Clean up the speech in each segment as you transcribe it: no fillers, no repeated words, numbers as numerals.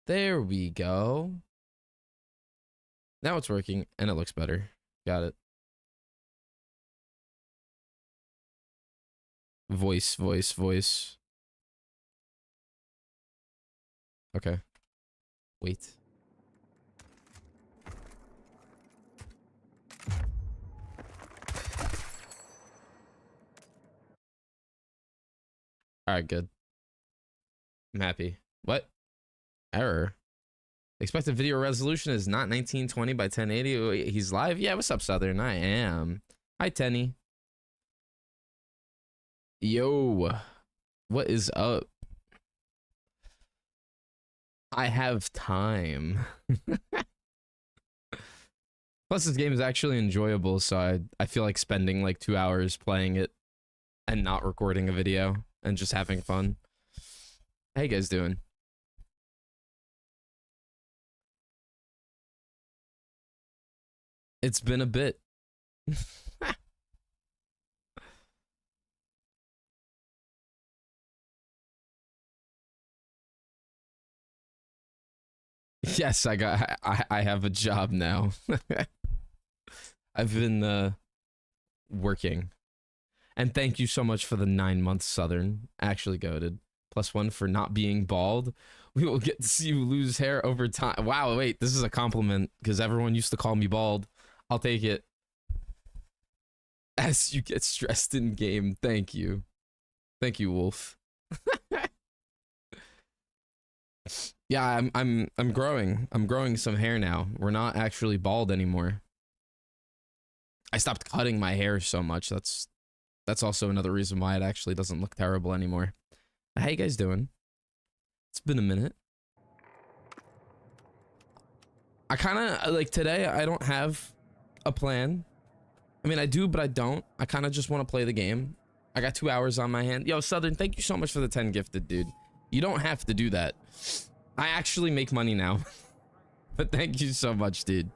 There we go. Now it's working and it looks better. Got it. Voice, voice, voice. Okay. Wait. All right, good. I'm happy. What? Error. Expected video resolution is not 1920 by 1080. He's live? Yeah, what's up, Southern? I am. Hi, Tenny. Yo. What is up? I have time. Plus, this game is actually enjoyable, so I feel like spending like 2 hours playing it and not recording a video and just having fun. How you guys doing? It's been a bit. Yes, I have a job now. I've been working. And thank you so much for the 9 months, Southern. Actually goated. +1 for not being bald. We will get to see you lose hair over time. Wow, wait, this is a compliment because everyone used to call me bald. I'll take it. As you get stressed in game. Thank you. Thank you, Wolf. Yeah, I'm growing. I'm growing some hair now. We're not actually bald anymore. I stopped cutting my hair so much. That's also another reason why it actually doesn't look terrible anymore. How you guys doing? It's been a minute. I kind of like today. I don't have a plan. I mean, I do, but I don't. I kind of just want to play the game. I got 2 hours on my hand. Yo, Southern, thank you so much for the 10 gifted, dude. You don't have to do that. I actually make money now. But thank you so much, dude.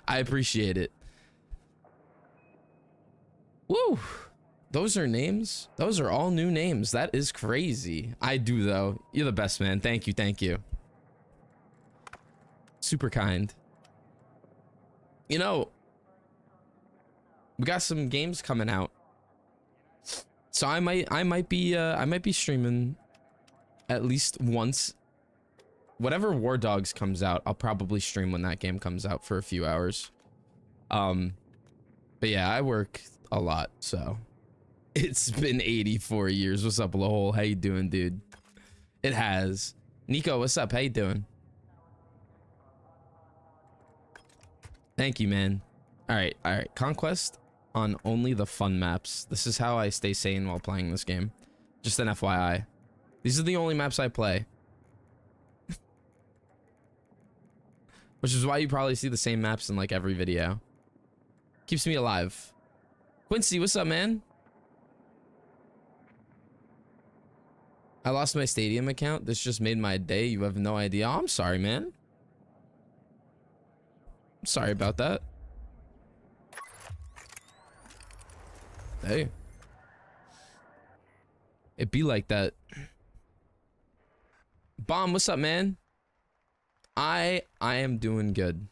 I appreciate it. Woo! Those are names? Those are all new names. That is crazy. I do, though. You're the best, man. Thank you, thank you. Super kind. You know, we got some games coming out. So I might be streaming at least once. Whatever War Dogs comes out, I'll probably stream when that game comes out for a few hours. But yeah, I work a lot, so it's been 84 years. What's up, Lowell? How you doing, dude? It has. Nico, what's up? How you doing? Thank you, man. All right. Conquest on only the fun maps. This is how I stay sane while playing this game. Just an FYI. These are the only maps I play. Which is why you probably see the same maps in like every video. Keeps me alive. Quincy, what's up, man? I lost my Stadium account. This just made my day. You have no idea. Oh, I'm sorry, man. I'm sorry about that. Hey. It be like that. Bomb, what's up, man? I am doing good.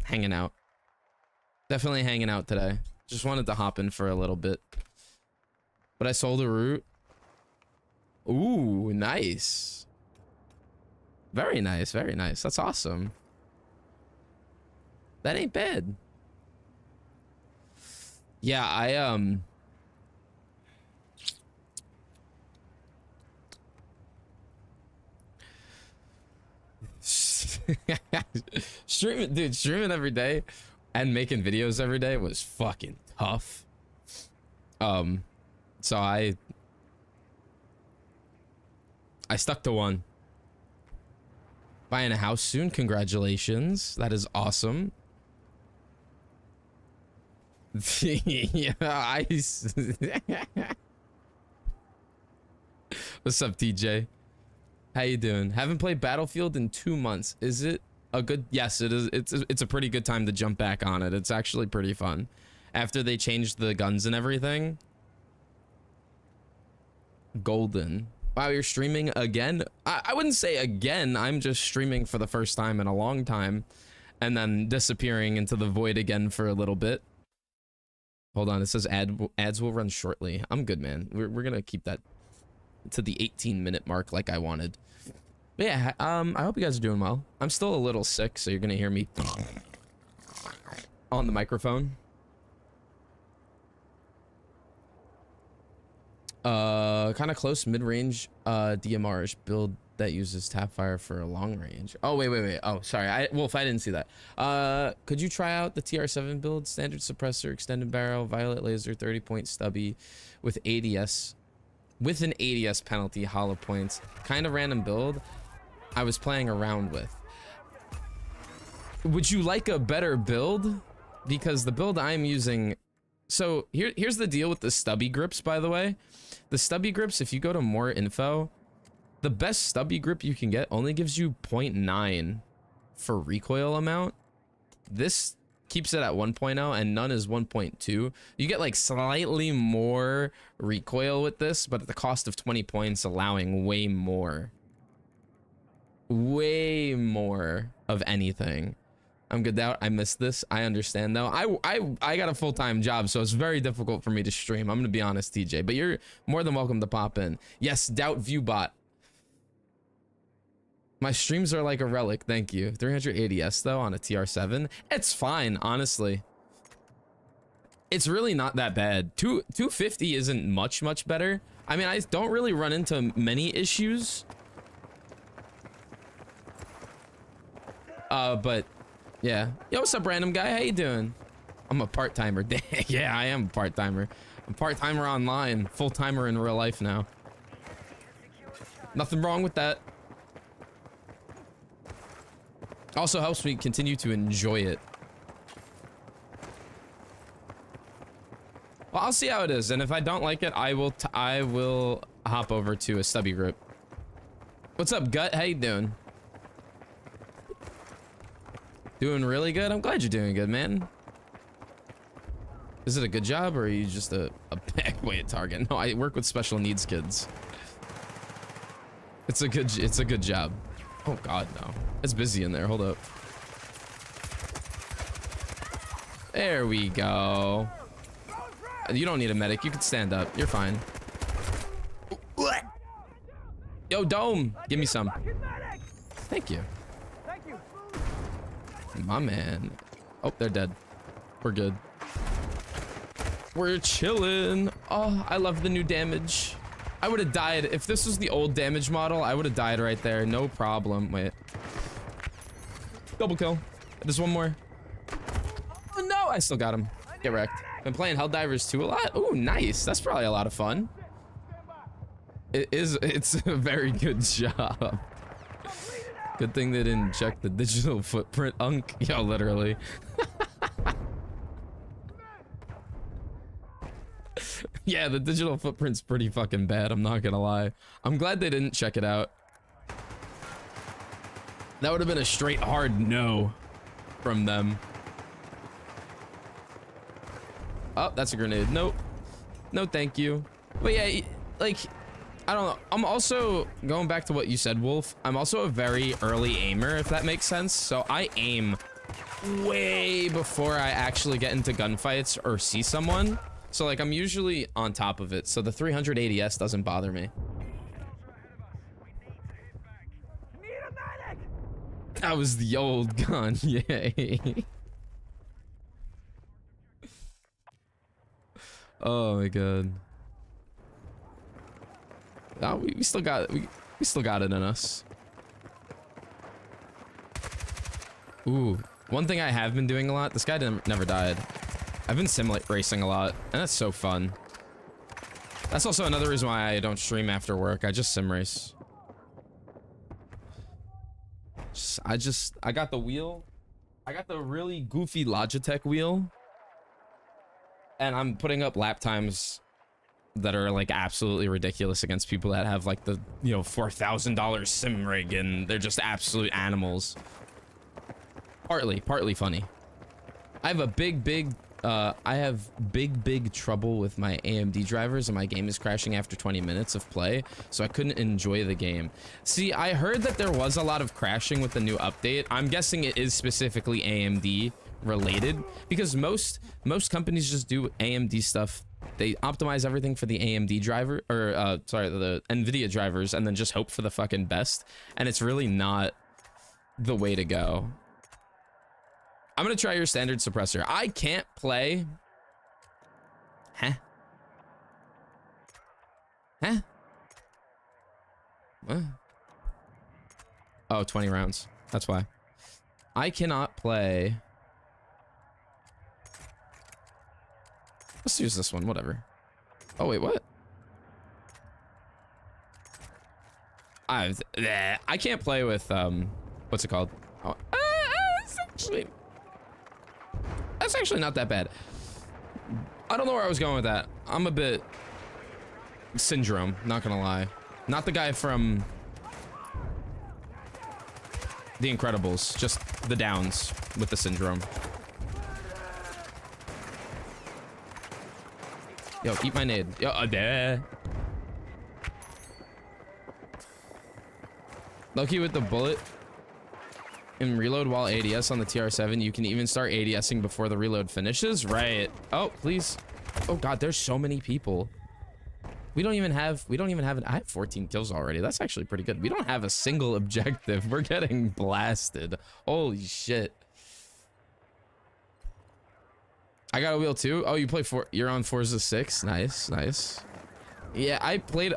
Hanging out. Definitely hanging out today. Just wanted to hop in for a little bit. But I sold a root. Ooh, nice. Very nice, very nice. That's awesome. That ain't bad. Yeah, streaming every day and making videos every day was fucking tough. So I stuck to one. Buying a house soon. Congratulations. That is awesome. Yeah, What's up, TJ? How you doing? Haven't played Battlefield in 2 months. Is it a good? Yes, it is. It's a pretty good time to jump back on it. It's actually pretty fun. After they changed the guns and everything. Golden. Wow, you're streaming again? I wouldn't say again. I'm just streaming for the first time in a long time and then disappearing into the void again for a little bit. Hold on, it says ads will run shortly. I'm good, man. We're gonna keep that to the 18-minute mark like I wanted. But yeah, I hope you guys are doing well. I'm still a little sick, so you're gonna hear me on the microphone. Kind of close mid-range DMRs build that uses tap fire for a long range. Oh, wait. Oh, sorry. Wolf, I didn't see that. Could you try out the TR7 build? Standard suppressor, extended barrel, violet laser, 30-point stubby with ADS. With an ADS penalty, hollow points. Kind of random build I was playing around with. Would you like a better build? Because the build I'm using... So here's the deal with the stubby grips, by the way. The stubby grips, if you go to more info, the best stubby grip you can get only gives you 0.9 for recoil amount. This keeps it at 1.0 and none is 1.2. You get like slightly more recoil with this, but at the cost of 20 points, allowing way more of anything. I'm good out. I missed this. I understand though. I got a full-time job, so it's very difficult for me to stream. I'm gonna be honest, TJ, but you're more than welcome to pop in. Yes, doubt viewbot. My streams are like a relic. Thank you. 300 ADS though on a TR7. It's fine, honestly. It's really not that bad. 250 isn't much better. I mean, I don't really run into many issues. But yeah. Yo, what's up, random guy? How you doing? I'm a part-timer. Yeah, I am a part-timer. I'm part-timer online, full-timer in real life now. Nothing wrong with that. Also helps me continue to enjoy it. Well, I'll see how it is, and if I don't like it, I will hop over to a stubby grip. What's up, Gut? How you doing? Doing really good? I'm glad you're doing good, man. Is it a good job, or are you just a backweight target? No, I work with special needs kids. It's a good job. Oh god, no. It's busy in there. Hold up. There we go. You don't need a medic. You can stand up. You're fine. Yo, Dome, give me some. Thank you. My man. Oh, they're dead. We're good. We're chilling. Oh, I love the new damage. I would have died. If this was the old damage model, I would have died right there. No problem. Wait. Double kill. There's one more. Oh, no. I still got him. Get wrecked. Been playing Helldivers 2 a lot. Oh, nice. That's probably a lot of fun. It's a very good job. Good thing they didn't check the digital footprint, Unk. Yo, literally. Yeah, the digital footprint's pretty fucking bad, I'm not gonna lie. I'm glad they didn't check it out. That would have been a straight hard no from them. Oh, that's a grenade. Nope. No, thank you. But yeah, like... I don't know. I'm also going back to what you said, Wolf. I'm also a very early aimer, if that makes sense. So I aim way before I actually get into gunfights or see someone. So like I'm usually on top of it. So the 300 ADS doesn't bother me. That was the old gun. Yay. Oh my god. No, we still got we still got it in us. Ooh, one thing I have been doing a lot. This guy never died. I've been sim racing a lot, and that's so fun. That's also another reason why I don't stream after work. I just sim race. I got the wheel. I got the really goofy Logitech wheel, and I'm putting up lap times that are like absolutely ridiculous against people that have like the, you know, $4,000 sim rig, and they're just absolute animals. Partly funny. I have a big I have big trouble with my AMD drivers, and my game is crashing after 20 minutes of play, so I couldn't enjoy the game. See, I heard that there was a lot of crashing with the new update. I'm guessing it is specifically AMD related, because most companies just do AMD stuff. They optimize everything for the AMD driver, or sorry, the NVIDIA drivers, and then just hope for the fucking best, and it's really not the way to go. I'm gonna try your standard suppressor. I can't play. Huh? Huh? What? Oh, 20 rounds. That's why. I cannot play. Let's use this one, whatever. Oh, wait, what? I can't play with, what's it called? Oh, that's actually not that bad. I don't know where I was going with that. I'm a bit syndrome, not gonna lie. Not the guy from The Incredibles, just the Downs with the syndrome. Yo, eat my nade. Yo, Lucky with the bullet and reload while ADS on the TR7. You can even start ADSing before the reload finishes. Right. Oh, please. Oh God, there's so many people. We don't even have I have 14 kills already. That's actually pretty good. We don't have a single objective. We're getting blasted. Holy shit. I got a wheel too. Oh, you play you're on Forza 6. Nice, nice. Yeah, I played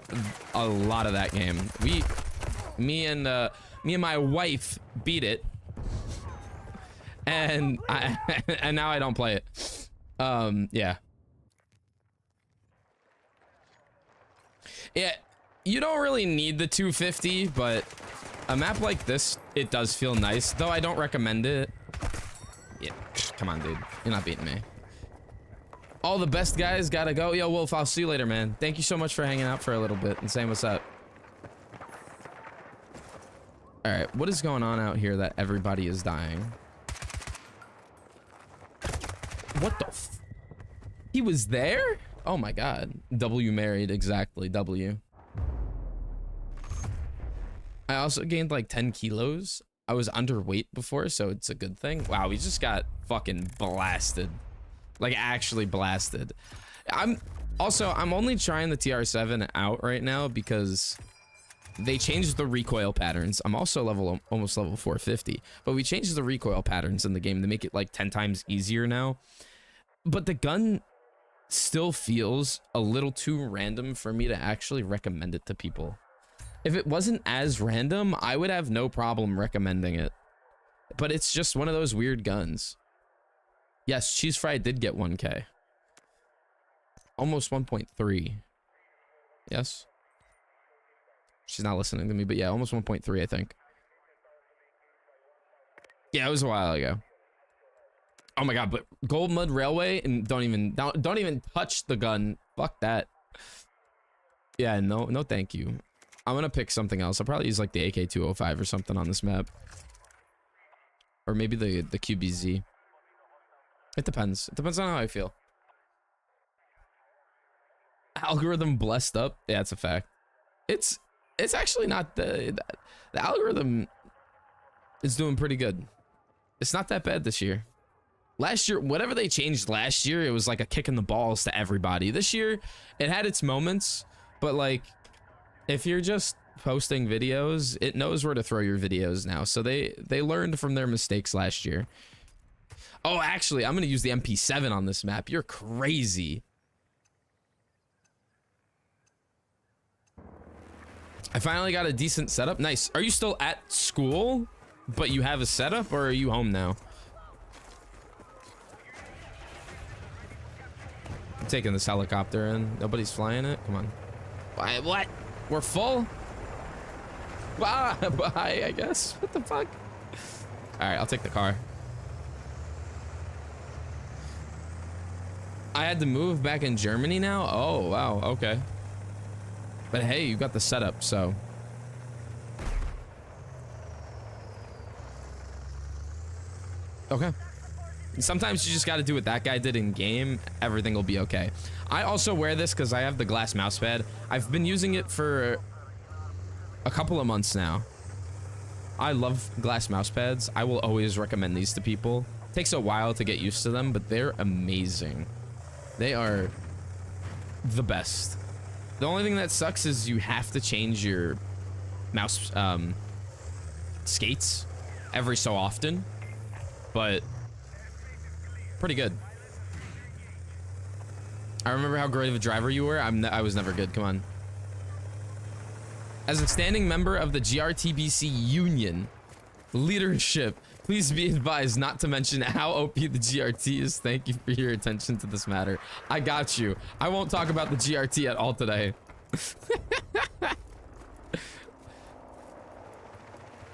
a lot of that game. Me and my wife beat it, and and now I don't play it. Yeah. Yeah, you don't really need the 250, but a map like this, it does feel nice, though I don't recommend it. Yeah, come on, dude. You're not beating me. All the best guys gotta go. Yo, Wolf, I'll see you later, man. Thank you so much for hanging out for a little bit and saying what's up. All right, what is going on out here that everybody is dying? What the f— he was there? Oh my God. W married, exactly, W. I also gained like 10 kilos. I was underweight before, so it's a good thing. Wow, we just got fucking blasted. Like actually blasted. I'm only trying the TR7 out right now because they changed the recoil patterns. I'm also almost level 450, but we changed the recoil patterns in the game to make it like 10 times easier now. But the gun still feels a little too random for me to actually recommend it to people. If it wasn't as random, I would have no problem recommending it. But it's just one of those weird guns. Yes, Cheese Fry did get 1K. Almost 1.3. Yes? She's not listening to me, but yeah, almost 1.3, I think. Yeah, it was a while ago. Oh my God, but Gold Mud Railway, and don't even touch the gun. Fuck that. Yeah, no thank you. I'm gonna pick something else. I'll probably use like the AK-205 or something on this map. Or maybe the QBZ. It depends. It depends on how I feel. Algorithm blessed up. Yeah, it's a fact. It's actually not the algorithm is doing pretty good. It's not that bad this year. Last year, whatever they changed last year, it was like a kick in the balls to everybody. This year, it had its moments, but like, if you're just posting videos, it knows where to throw your videos now. So they learned from their mistakes last year. Oh, actually, I'm gonna use the MP7 on this map. You're crazy. I finally got a decent setup. Nice. Are you still at school, but you have a setup, or are you home now? I'm taking this helicopter in. Nobody's flying it. Come on. Why, what? We're full? Bye, I guess. What the fuck? All right, I'll take the car. I had to move back in Germany now? Oh, wow. Okay. But hey, you got the setup, so. Okay. Sometimes you just got to do what that guy did in game. Everything will be okay. I also wear this because I have the glass mouse pad. I've been using it for a couple of months now. I love glass mouse pads. I will always recommend these to people. Takes a while to get used to them, but they're amazing. They are the best. The only thing that sucks is you have to change your mouse skates every so often, but pretty good. I remember how great of a driver you were. I was never good. Come on. As a standing member of the GRTBC Union leadership, please be advised not to mention how OP the GRT is. Thank you for your attention to this matter. I got you. I won't talk about the GRT at all today.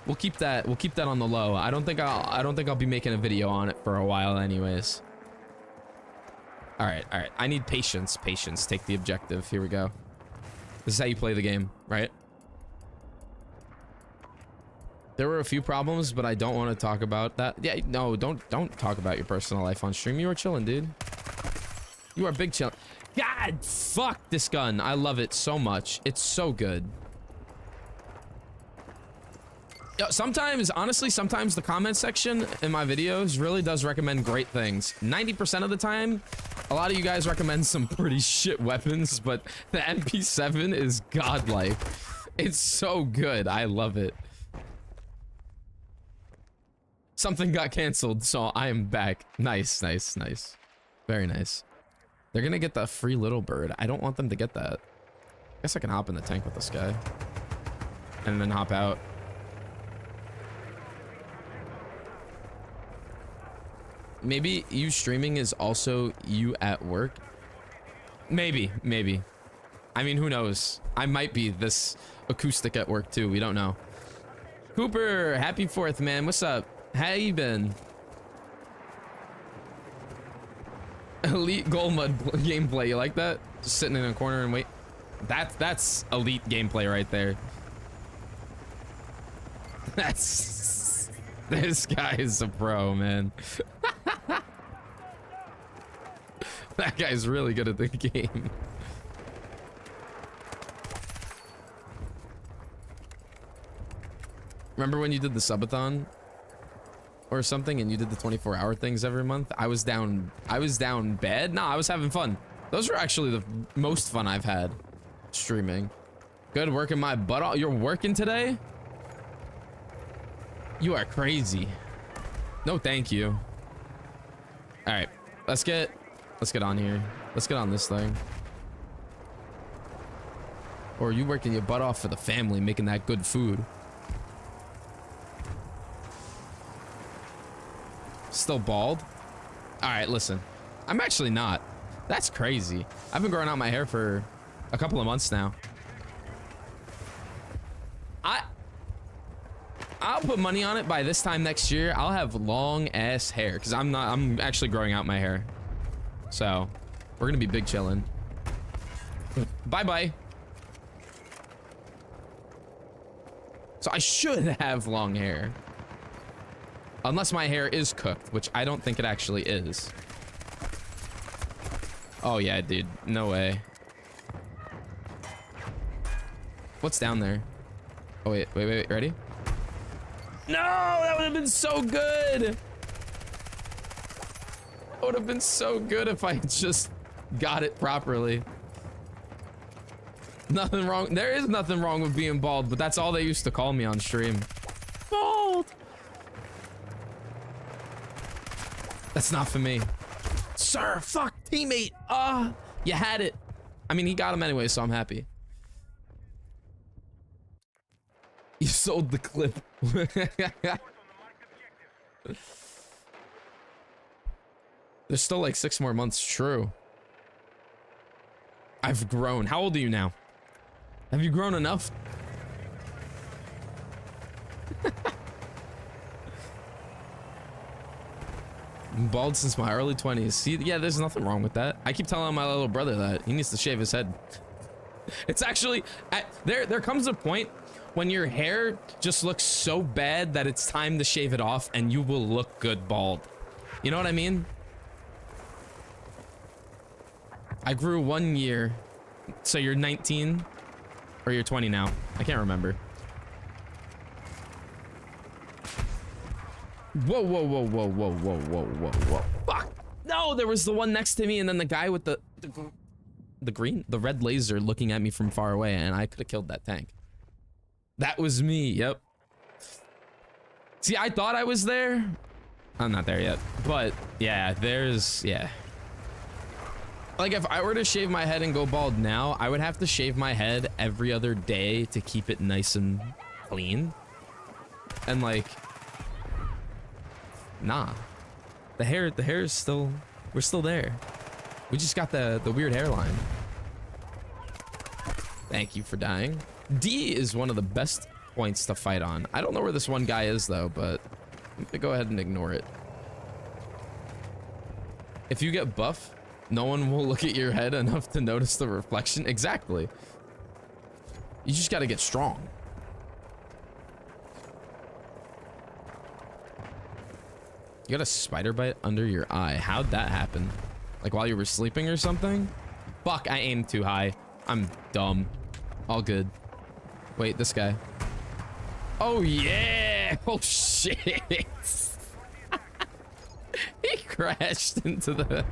We'll keep that on the low. I don't think I'll be making a video on it for a while anyways. All right. I need patience. Take the objective. Here we go. This is how you play the game, right? There were a few problems, but I don't want to talk about that. Yeah, no, don't talk about your personal life on stream. You are chilling, dude. You are big chilling. God, fuck this gun. I love it so much. It's so good. Sometimes, honestly, sometimes the comment section in my videos really does recommend great things. 90% of the time, a lot of you guys recommend some pretty shit weapons, but the MP7 is godlike. It's so good. I love it. Something got canceled, so I am back. Nice. Very nice. They're gonna get the free little bird. I don't want them to get that. I guess I can hop in the tank with this guy. And then hop out. Maybe you streaming is also you at work. Maybe. I mean, who knows? I might be this acoustic at work too. We don't know. Cooper, happy 4th, man. What's up? How you been? Elite goal mud gameplay. You like that? Just sitting in a corner and wait. That's elite gameplay right there. This guy is a pro, man. That guy's really good at the game. Remember when you did the subathon or something and you did the 24-hour things every month? I was down bad. No, I was having fun. Those were actually the most fun I've had streaming. Good, working my butt off. You're working today? You are crazy. No, thank you. All right, let's get on here. Let's get on this thing. Or you working your butt off for the family, making that good food. Still bald? All right, listen. I'm actually not. That's crazy. I've been growing out my hair for a couple of months now. I'll put money on it. By this time next year, I'll have long ass hair because I'm actually growing out my hair. So we're gonna be big chilling. Bye. So I should have long hair. Unless my hair is cooked, which I don't think it actually is. Oh yeah, dude. No way. What's down there? Oh wait. Ready? No, that would have been so good. That would have been so good if I just got it properly. Nothing wrong. There is nothing wrong with being bald, but that's all they used to call me on stream. Bald. That's not for me. Sir, fuck, teammate. You had it. I mean, he got him anyway, so I'm happy. You sold the clip. There's still like 6 more months. True. I've grown. How old are you now? Have you grown enough? I'm bald since my early 20s. See, yeah, there's nothing wrong with that. I keep telling my little brother that he needs to shave his head. It's actually there comes a point when your hair just looks so bad that it's time to shave it off and you will look good bald. You know what I mean? I grew 1 year. So you're 19 or you're 20 now. I can't remember. Whoa, whoa, whoa, whoa, whoa, whoa, whoa, whoa, whoa. Fuck. No, there was the one next to me and then the guy with the red laser looking at me from far away, and I could have killed that tank. That was me. Yep. See, I thought I was there. I'm not there yet, but yeah, yeah. Like if I were to shave my head and go bald now, I would have to shave my head every other day to keep it nice and clean. And like, nah, the hair is still, we're still there. We just got the weird hairline. Thank you for dying. D is one of the best points to fight on. I don't know where this one guy is though, but I'm gonna go ahead and ignore it. If you get buff, no one will look at your head enough to notice the reflection. Exactly. You just gotta get strong. You got a spider bite under your eye. How'd that happen? Like while you were sleeping or something? Fuck, I aimed too high. I'm dumb. All good. Wait, this guy. Oh yeah! Oh shit! He crashed into the...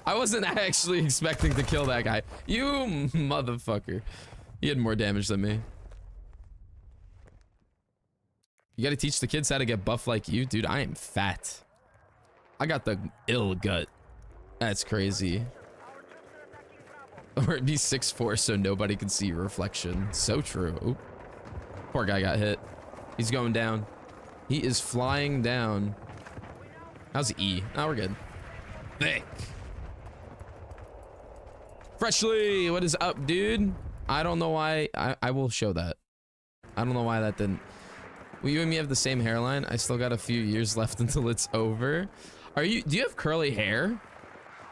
I wasn't actually expecting to kill that guy. You motherfucker. He had more damage than me. You gotta teach the kids how to get buff like you. Dude, I am fat. I got the ill gut. That's crazy. Or it'd be 6'4" so nobody can see your reflection. So true. Oop. Poor guy got hit. He's going down. He is flying down. How's E? Oh, we're good. Thick. Freshly, what is up, dude? I don't know why. I will show that. I don't know why that didn't. Well, you and me have the same hairline. I still got a few years left until it's over. Do you have curly hair?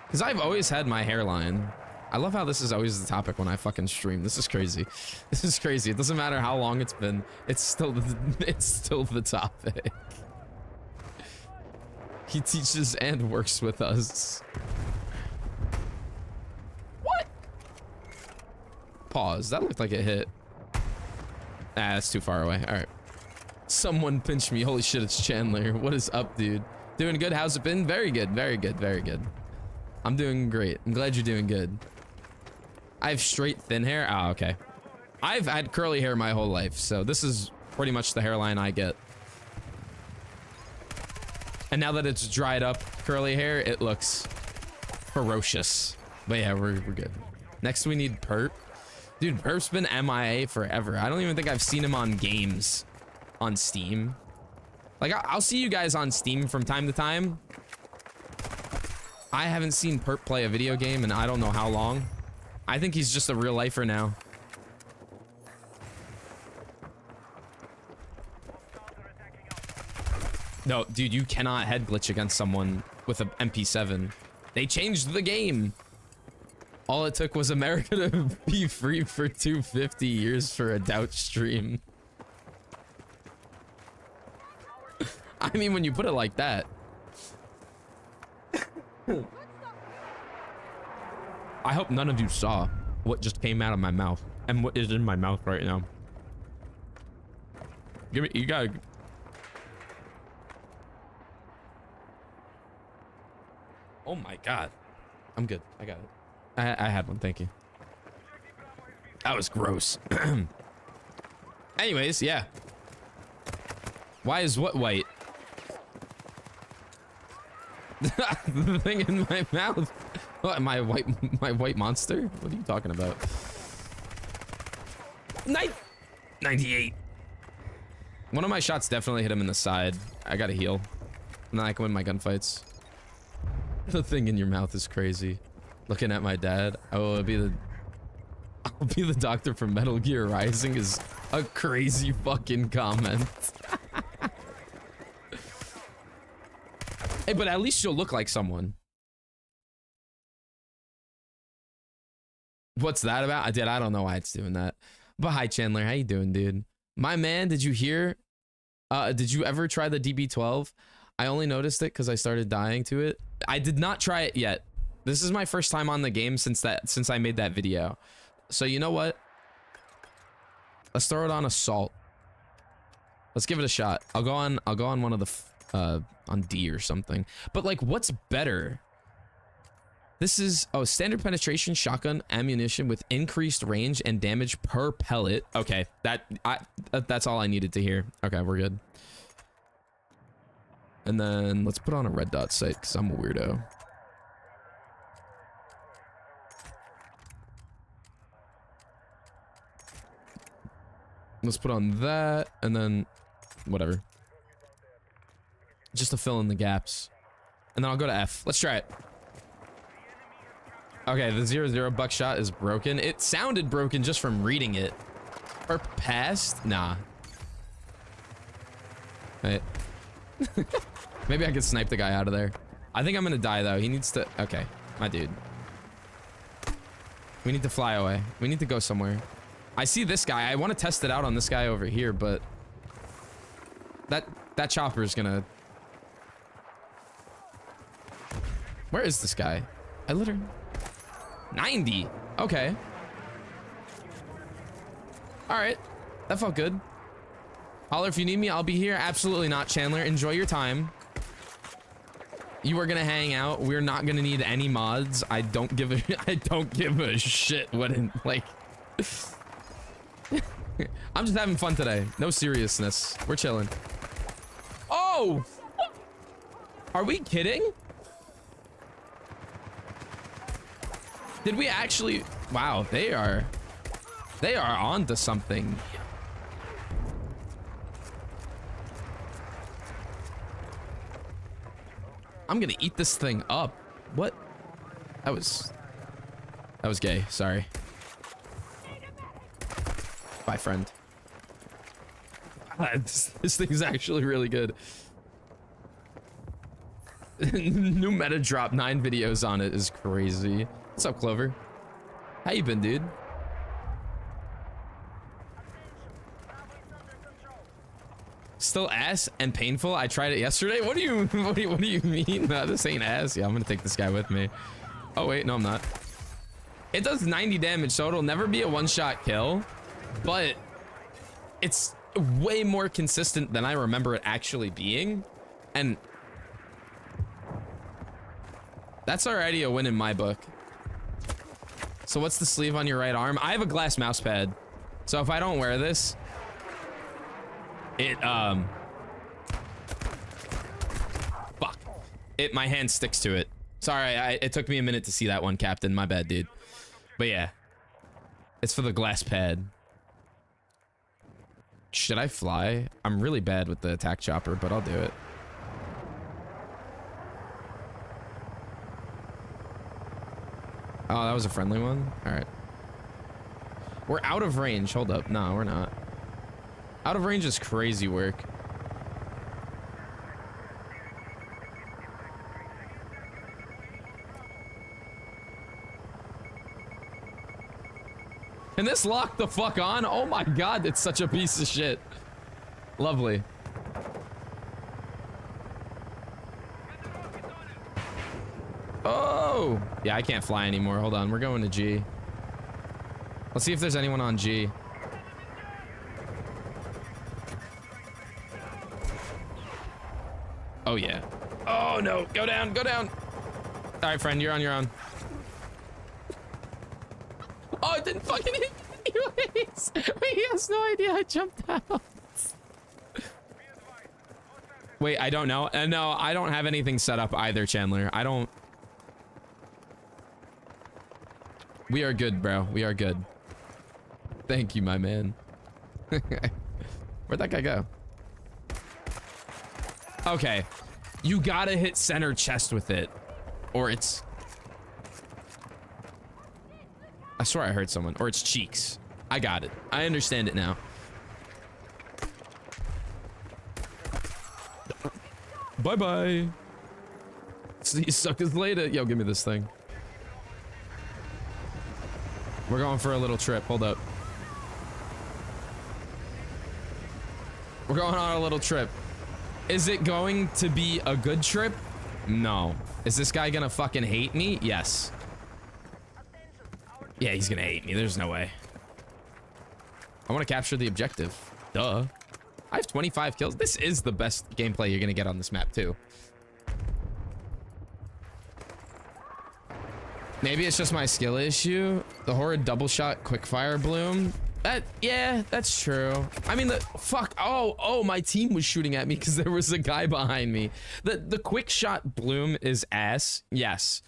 Because I've always had my hairline. I love how this is always the topic when I fucking stream. This is crazy. This is crazy. It doesn't matter how long it's been. It's still the topic. He teaches and works with us. What? Pause. That looked like it hit. Ah, that's too far away. All right. Someone pinched me. Holy shit, it's Chandler. What is up, dude? Doing good? How's it been? Very good. Very good. Very good. I'm doing great. I'm glad you're doing good. I have straight thin hair. Oh, okay. I've had curly hair my whole life, so this is pretty much the hairline I get. And now that it's dried up curly hair, it looks ferocious. But yeah, we're good. Next we need Perp. Dude, Perp's been MIA forever. I don't even think I've seen him on games on Steam. Like, I'll see you guys on Steam from time to time. I haven't seen Perp play a video game in I don't know how long. I think he's just a real lifer now. No, dude, you cannot head glitch against someone with an MP7. They changed the game. All it took was America to be free for 250 years for a doubt stream. I mean, when you put it like that. I hope none of you saw what just came out of my mouth and what is in my mouth right now. Give me, you gotta. Oh my god. I'm good. I got it. I had one. Thank you. That was gross. Anyways, yeah. Why is what white? The thing in my mouth. What, my white monster? What are you talking about? 98. One of my shots definitely hit him in the side. I gotta heal. And then I can win my gunfights. The thing in your mouth is crazy. Looking at my dad. I'll be the doctor from Metal Gear Rising is a crazy fucking comment. Hey, but at least you'll look like someone. What's that about? I don't know why it's doing that. But hi, Chandler. How you doing, dude? My man, did you hear Did you ever try the DB12? I only noticed it because I started dying to it. I did not try it yet. This is my first time on the game since I made that video. So you know what? Let's throw it on assault. Let's give it a shot. I'll go on one of the on D or something. But like, what's better? This is standard penetration shotgun ammunition with increased range and damage per pellet. Okay, that's all I needed to hear. Okay, we're good. And then let's put on a red dot sight because I'm a weirdo. Let's put on that and then whatever. Just to fill in the gaps. And then I'll go to F. Let's try it. Okay, the 0-0 buckshot is broken. It sounded broken just from reading it. Or passed? Nah. Wait. Maybe I could snipe the guy out of there. I think I'm gonna die though. He needs to... Okay, my dude. We need to fly away. We need to go somewhere. I see this guy. I want to test it out on this guy over here, but... That chopper is gonna... Where is this guy? I literally... 90. Okay. All right. That felt good. Holler if you need me. I'll be here. Absolutely not, Chandler. Enjoy your time. You are gonna hang out. We're not gonna need any mods. I don't give a shit what in, like. I'm just having fun today. No seriousness. We're chilling. Oh! Are we kidding? Did we actually? Wow, they are on to something. I'm gonna eat this thing up. What? That was gay. Sorry. Bye, friend. This thing is actually really good. New meta drop, 9 videos on it is crazy. What's up, Clover? How you been, dude? Still ass and painful. I tried it yesterday. What do you mean? No, this ain't ass. Yeah, I'm gonna take this guy with me. Oh wait, no, I'm not. It does 90 damage, so it'll never be a one-shot kill, but it's way more consistent than I remember it actually being, and that's already a win in my book. So what's the sleeve on your right arm? I have a glass mouse pad. So if I don't wear this, my hand sticks to it. Sorry, it took me a minute to see that one, Captain. My bad, dude. But yeah, it's for the glass pad. Should I fly? I'm really bad with the attack chopper, but I'll do it. Oh, that was a friendly one? All right. We're out of range. Hold up. No, we're not. Out of range is crazy work. Can this lock the fuck on? Oh my god, it's such a piece of shit. Lovely. Oh! Yeah, I can't fly anymore. Hold on, we're going to G. Let's see if there's anyone on G. Oh yeah. Oh no, go down, go down. All right, friend, you're on your own. Oh, it didn't fucking hit me anyways. Wait, he has no idea I jumped out. Wait, I don't know. No, I don't have anything set up either, Chandler. I don't. We are good, bro. We are good. Thank you, my man. Where'd that guy go? Okay. You gotta hit center chest with it, or it's... I swear I heard someone. Or it's cheeks. I got it. I understand it now. Bye-bye. See you suckers later. Yo, give me this thing. We're going for a little trip. Hold up. We're going on a little trip. Is it going to be a good trip? No. Is this guy gonna fucking hate me? Yes. Yeah, he's gonna hate me. There's no way. I want to capture the objective. Duh. I have 25 kills. This is the best gameplay you're gonna get on this map too. Maybe it's just my skill issue. The horrid double shot quickfire bloom. Yeah, that's true. I mean, fuck. Oh, my team was shooting at me because there was a guy behind me. The quick shot bloom is ass. Yes.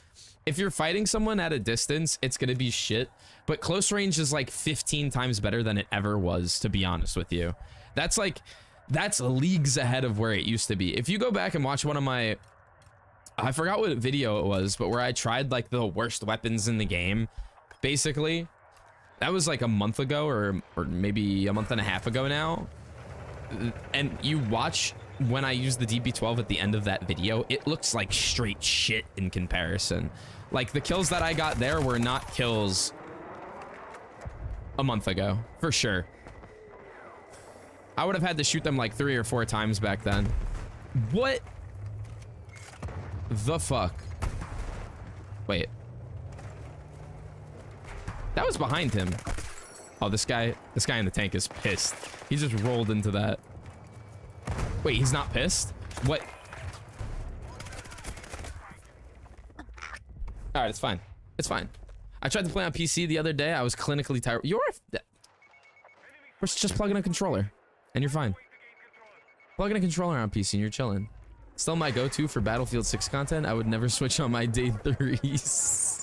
If you're fighting someone at a distance, it's gonna be shit. But close range is like 15 times better than it ever was, to be honest with you. That's leagues ahead of where it used to be. If you go back and watch one of my, I forgot what video it was, but where I tried like the worst weapons in the game, basically. That was like a month ago or maybe a month and a half ago now. And you watch when I use the DP12 at the end of that video, it looks like straight shit in comparison. Like the kills that I got there were not kills a month ago, for sure. I would have had to shoot them like 3 or 4 times back then. What the fuck? Wait. That was behind him. Oh, this guy in the tank is pissed. He just rolled into that. Wait, he's not pissed? What? All right, it's fine. It's fine. I tried to play on PC the other day. I was clinically tired. Just plug in a controller and you're fine. Plug in a controller on PC and you're chilling. Still my go-to for Battlefield 6 content. I would never switch on my day 3s.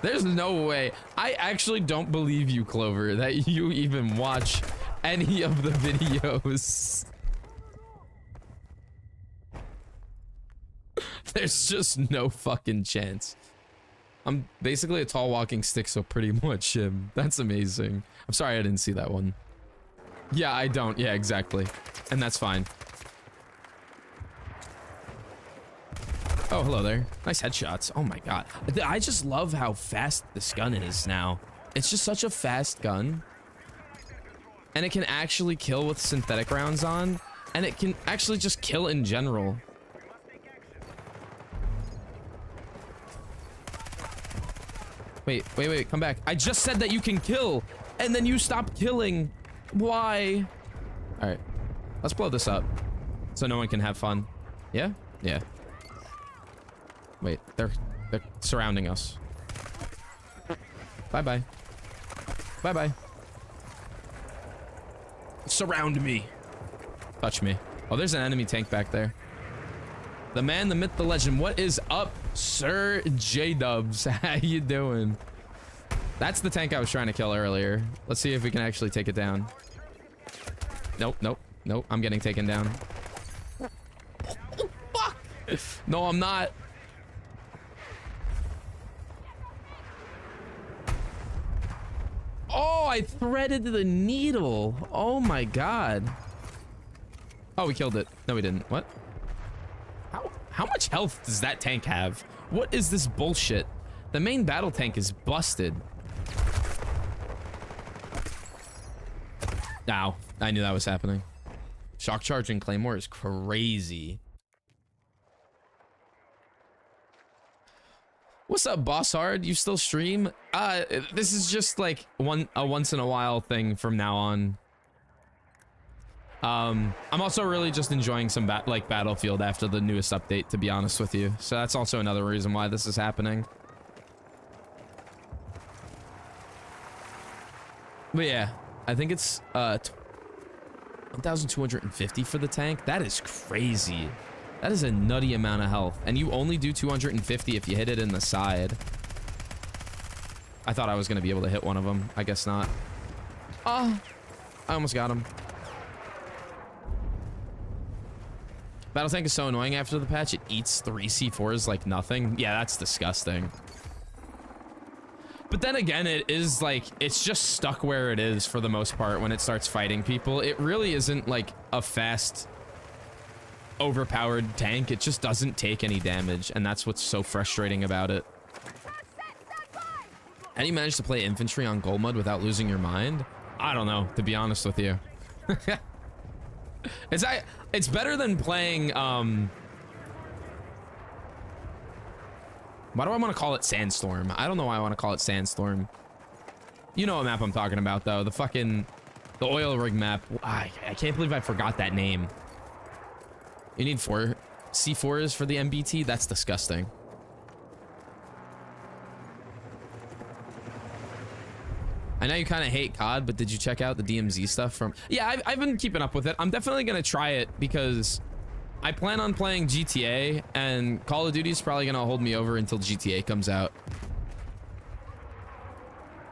There's no way. I actually don't believe you, Clover, that you even watch any of the videos. There's just no fucking chance. I'm basically a tall walking stick, so pretty much him. That's amazing. I'm sorry I didn't see that one. Yeah, I don't. Yeah, exactly. And that's fine. Oh, hello there. Nice headshots. Oh my god. I just love how fast this gun is now. It's just such a fast gun. And it can actually kill with synthetic rounds on. And it can actually just kill in general. Wait, come back. I just said that you can kill, and then you stopped killing. Why? All right, let's blow this up so no one can have fun. Yeah? Yeah. Wait, they're surrounding us. Bye-bye. Bye-bye. Surround me. Touch me. Oh, there's an enemy tank back there. The man, the myth, the legend. What is up, Sir J-Dubs? How you doing? That's the tank I was trying to kill earlier. Let's see if we can actually take it down. Nope, nope, nope. I'm getting taken down. Oh, fuck! No, I'm not. Oh, I threaded the needle. Oh my god. Oh, we killed it. No, we didn't. What? How much health does that tank have? What is this bullshit? The main battle tank is busted. Ow. I knew that was happening. Shock charging Claymore is crazy. What's up, Boss Hard? You still stream? This is just like a once in a while thing from now on. I'm also really just enjoying some Battlefield after the newest update, to be honest with you. So that's also another reason why this is happening. But yeah, I think it's 1,250 for the tank. That is crazy. That is a nutty amount of health. And you only do 250 if you hit it in the side. I thought I was going to be able to hit one of them. I guess not. Oh, I almost got him. Battle tank is so annoying after the patch. It eats 3 C4s like nothing. Yeah, that's disgusting. But then again, it is like, it's just stuck where it is for the most part when it starts fighting people. It really isn't like a fast, overpowered tank. It just doesn't take any damage, and that's what's so frustrating about it. How do you manage to play infantry on gold mode without losing your mind? I don't know, to be honest with you. It's better than playing why do I want to call it Sandstorm? I don't know why I want to call it Sandstorm. You know what map I'm talking about though, the oil rig map. I can't believe I forgot that name. You need 4 C4s for the MBT? That's disgusting. I know you kind of hate COD, but did you check out the DMZ stuff from... Yeah, I've been keeping up with it. I'm definitely going to try it because I plan on playing GTA, and Call of Duty is probably going to hold me over until GTA comes out.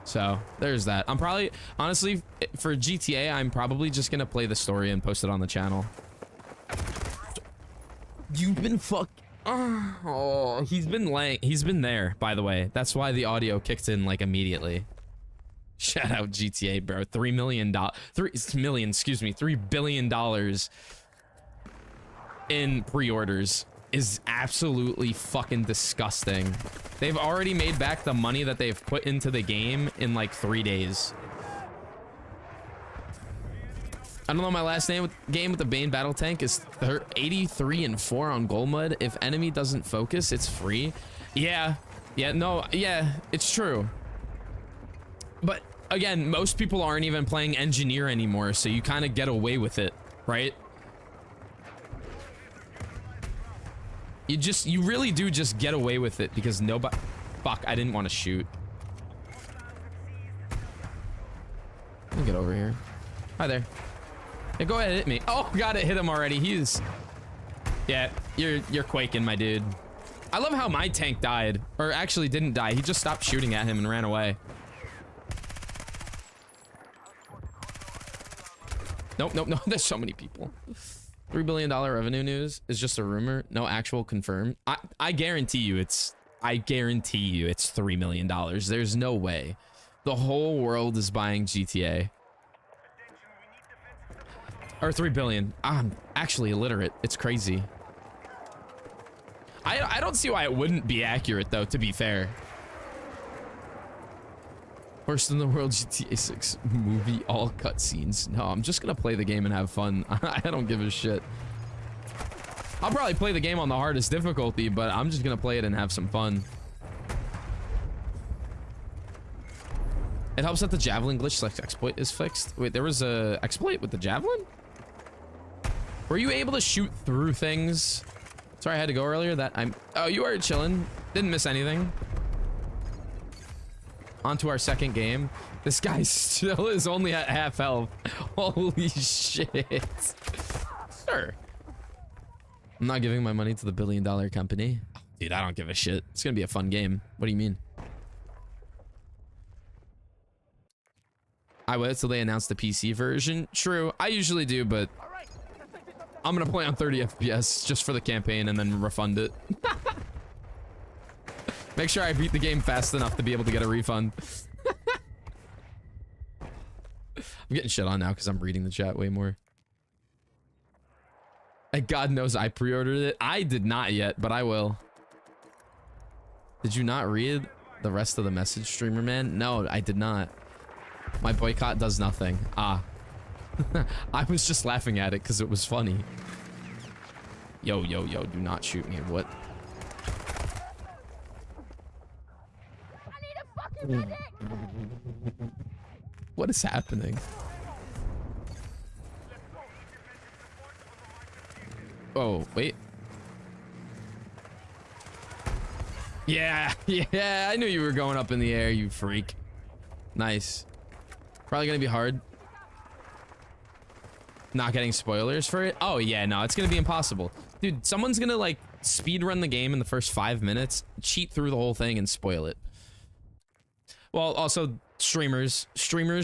So, there's that. I'm probably... Honestly, for GTA, I'm probably just going to play the story and post it on the channel. You've been Oh, he's been there, by the way. That's why the audio kicked in, like, immediately. Shout out GTA, bro. $3 billion in pre-orders is absolutely fucking disgusting. They've already made back the money that they've put into the game in like 3 days. I don't know, my last game with the Bane battle tank is 83 and 4 on Gold Mud. If enemy doesn't focus, it's free. Yeah, it's true. But again, most people aren't even playing engineer anymore, so you kind of get away with it, right? You really do just get away with it because nobody... Fuck, I didn't want to shoot. Let me get over here. Hi there. Yeah, go ahead, hit me. Oh, got it, hit him already. He's... Yeah, you're quaking, my dude. I love how my tank died. Or actually didn't die. He just stopped shooting at him and ran away. Nope. There's so many people. $3 billion revenue news is just a rumor. No actual confirmed. I guarantee you it's $3 million. There's no way. The whole world is buying GTA. Or 3 billion. I'm actually illiterate. It's crazy. I don't see why it wouldn't be accurate though, to be fair. Worst in the world GTA 6 movie, all cutscenes. No, I'm just gonna play the game and have fun. I don't give a shit. I'll probably play the game on the hardest difficulty, but I'm just gonna play it and have some fun. It helps that the javelin glitch like exploit is fixed. Wait, there was a exploit with the javelin? Were you able to shoot through things? Sorry, I had to go earlier. Oh, you are chilling. Didn't miss anything. On to our second game. This guy still is only at half health. Holy shit. Sure. I'm not giving my money to the $1 billion company. Dude, I don't give a shit. It's gonna be a fun game. What do you mean? I wait till they announce the PC version. True, I usually do, but I'm gonna play on 30 FPS just for the campaign and then refund it. Make sure I beat the game fast enough to be able to get a refund. I'm getting shit on now because I'm reading the chat way more. And God knows I pre-ordered it. I did not yet, but I will. Did you not read the rest of the message, streamer man? No, I did not. My boycott does nothing. Ah. I was just laughing at it because it was funny. Yo, do not shoot me. What? What is happening? Oh, wait. Yeah, I knew you were going up in the air, you freak. Nice. Probably gonna be hard. Not getting spoilers for it? Oh, yeah, no, it's gonna be impossible. Dude, someone's gonna, like, speed run the game in the first 5 minutes, cheat through the whole thing, and spoil it. Well, also, streamers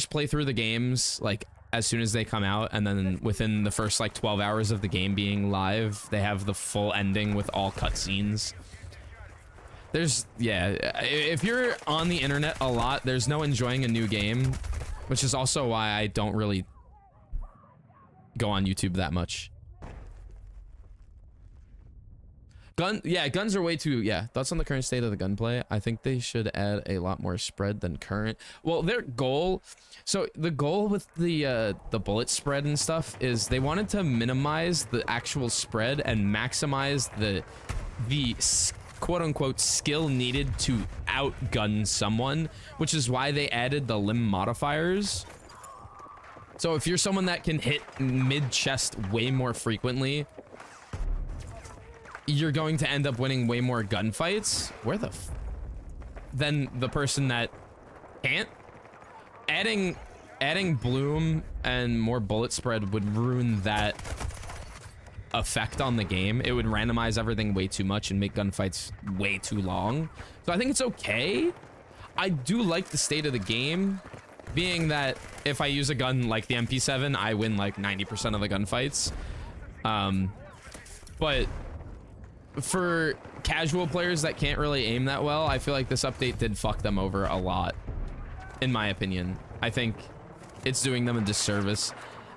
play through the games, like, as soon as they come out, and then within the first, like, 12 hours of the game being live, they have the full ending with all cutscenes. Yeah, if you're on the internet a lot, there's no enjoying a new game, which is also why I don't really go on YouTube that much. Guns are way too, thoughts on the current state of the gunplay? I think they should add a lot more spread than current. Well, their goal, so the goal with the bullet spread and stuff is they wanted to minimize the actual spread and maximize the quote-unquote skill needed to outgun someone, which is why they added the limb modifiers. So if you're someone that can hit mid-chest way more frequently, you're going to end up winning way more gunfights. Where the than the person that can't. Adding bloom and more bullet spread would ruin that effect on the game. It would randomize everything way too much and make gunfights way too long. So I think it's okay. I do like the state of the game, being that if I use a gun like the MP7, I win like 90% of the gunfights. But for casual players that can't really aim that well, I feel like this update did fuck them over a lot, in my opinion. I think it's doing them a disservice.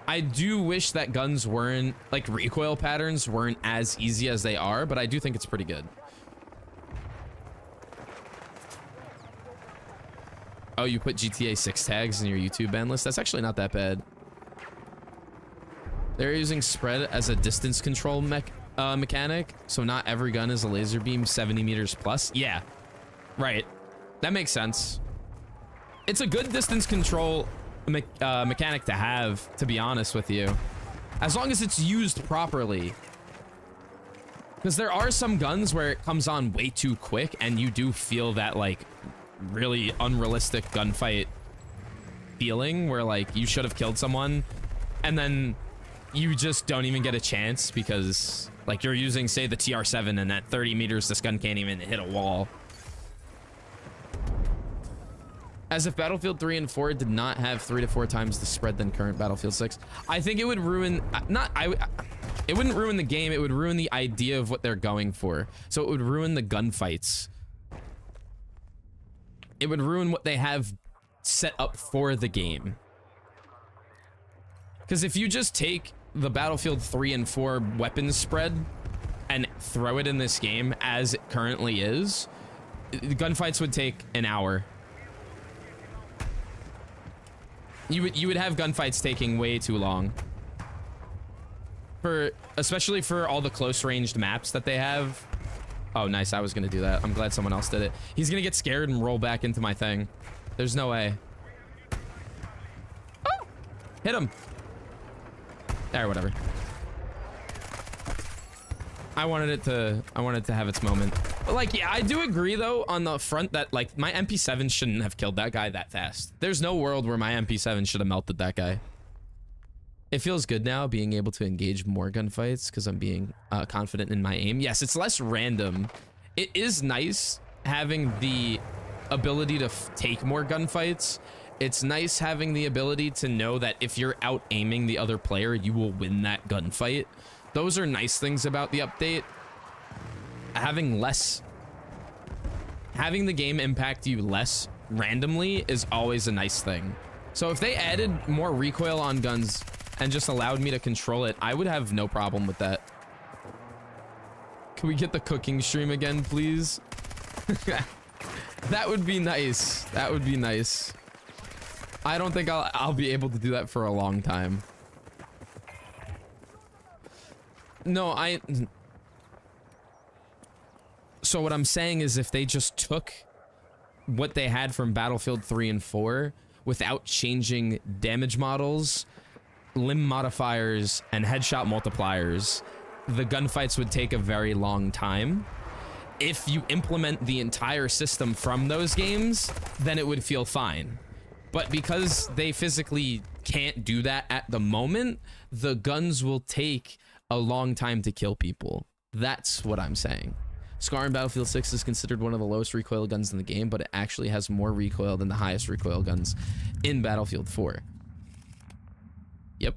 I do wish that guns weren't, like, recoil patterns weren't as easy as they are, but I do think it's pretty good. Oh, you put GTA 6 tags in your YouTube ban list? That's actually not that bad. They're using spread as a distance control mechanic, so not every gun is a laser beam 70 meters plus. Yeah, right. That makes sense. It's a good distance control mechanic to have, to be honest with you, as long as it's used properly. Because there are some guns where it comes on way too quick and you do feel that, like, really unrealistic gunfight feeling where, like, you should have killed someone and then you just don't even get a chance because, like, you're using, say, the TR7 and at 30 meters this gun can't even hit a wall. As if Battlefield 3 and 4 did not have 3 to 4 times the spread than current Battlefield 6. I think it would ruin, it wouldn't ruin the game, it would ruin the idea of what they're going for. So it would ruin the gunfights. It would ruin what they have set up for the game. Because if you just take the Battlefield 3 and 4 weapons spread and throw it in this game as it currently is, the gunfights would take an hour. You would have gunfights taking way too long. Especially for all the close ranged maps that they have. Oh, nice. I was going to do that. I'm glad someone else did it. He's going to get scared and roll back into my thing. There's no way. Oh! Hit him. There, whatever. I wanted it to have its moment. But, like, yeah, I do agree though on the front that, like, my MP7 shouldn't have killed that guy that fast. There's no world where my MP7 should have melted that guy. It feels good now being able to engage more gunfights because I'm being confident in my aim. Yes, it's less random. It is nice having the ability to take more gunfights. It's nice having the ability to know that if you're out aiming the other player, you will win that gunfight. Those are nice things about the update. Having the game impact you less randomly is always a nice thing. So if they added more recoil on guns and just allowed me to control it, I would have no problem with that. Can we get the cooking stream again, please? That would be nice. That would be nice. I don't think I'll be able to do that for a long time. No, so what I'm saying is if they just took what they had from Battlefield 3 and 4 without changing damage models, limb modifiers, and headshot multipliers, the gunfights would take a very long time. If you implement the entire system from those games, then it would feel fine. But because they physically can't do that at the moment, the guns will take a long time to kill people. That's what I'm saying. Scar in Battlefield 6 is considered one of the lowest recoil guns in the game, but it actually has more recoil than the highest recoil guns in Battlefield 4. Yep.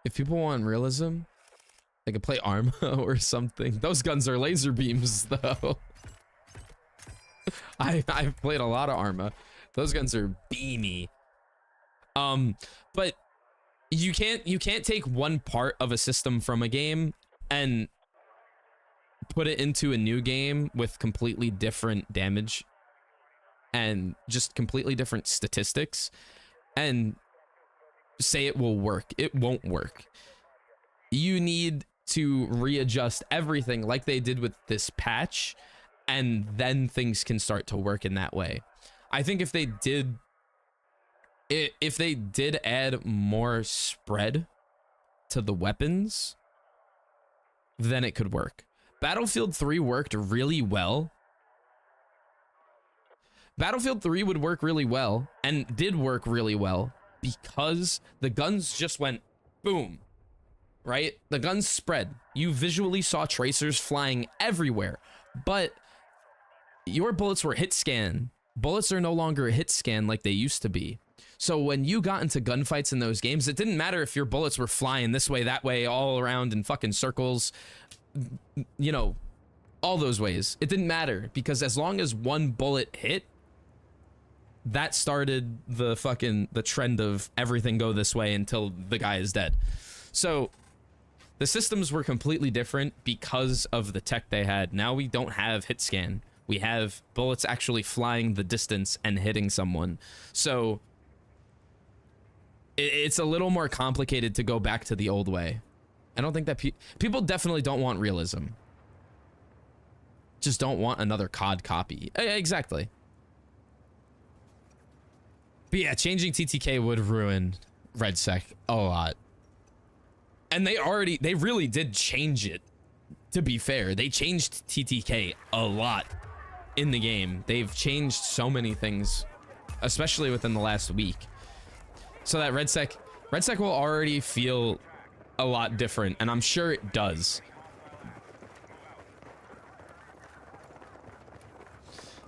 If people want realism, they could play Arma or something. Those guns are laser beams, though. I've played a lot of Arma. Those guns are beamy. But you can't take one part of a system from a game and put it into a new game with completely different damage and just completely different statistics and say it will work. It won't work. You need to readjust everything like they did with this patch, and then things can start to work in that way. I think if they did add more spread to the weapons, then it could work. Battlefield 3 worked really well. Battlefield 3 would work really well, and did work really well, because the guns just went boom, right? The guns spread. You visually saw tracers flying everywhere, but your bullets were hit scan. Bullets are no longer a hit scan like they used to be. So when you got into gunfights in those games, it didn't matter if your bullets were flying this way, that way, all around in fucking circles, you know, all those ways. It didn't matter, because as long as one bullet hit, that started the trend of everything go this way until the guy is dead. So the systems were completely different because of the tech they had. Now we don't have hit scan. We have bullets actually flying the distance and hitting someone. So it's a little more complicated to go back to the old way. I don't think that people definitely don't want realism. Just don't want another COD copy. Exactly. But yeah, changing TTK would ruin RedSec a lot. And they really did change it, to be fair. They changed TTK a lot in the game. They've changed so many things, especially within the last week. So that RedSec will already feel a lot different, and I'm sure it does.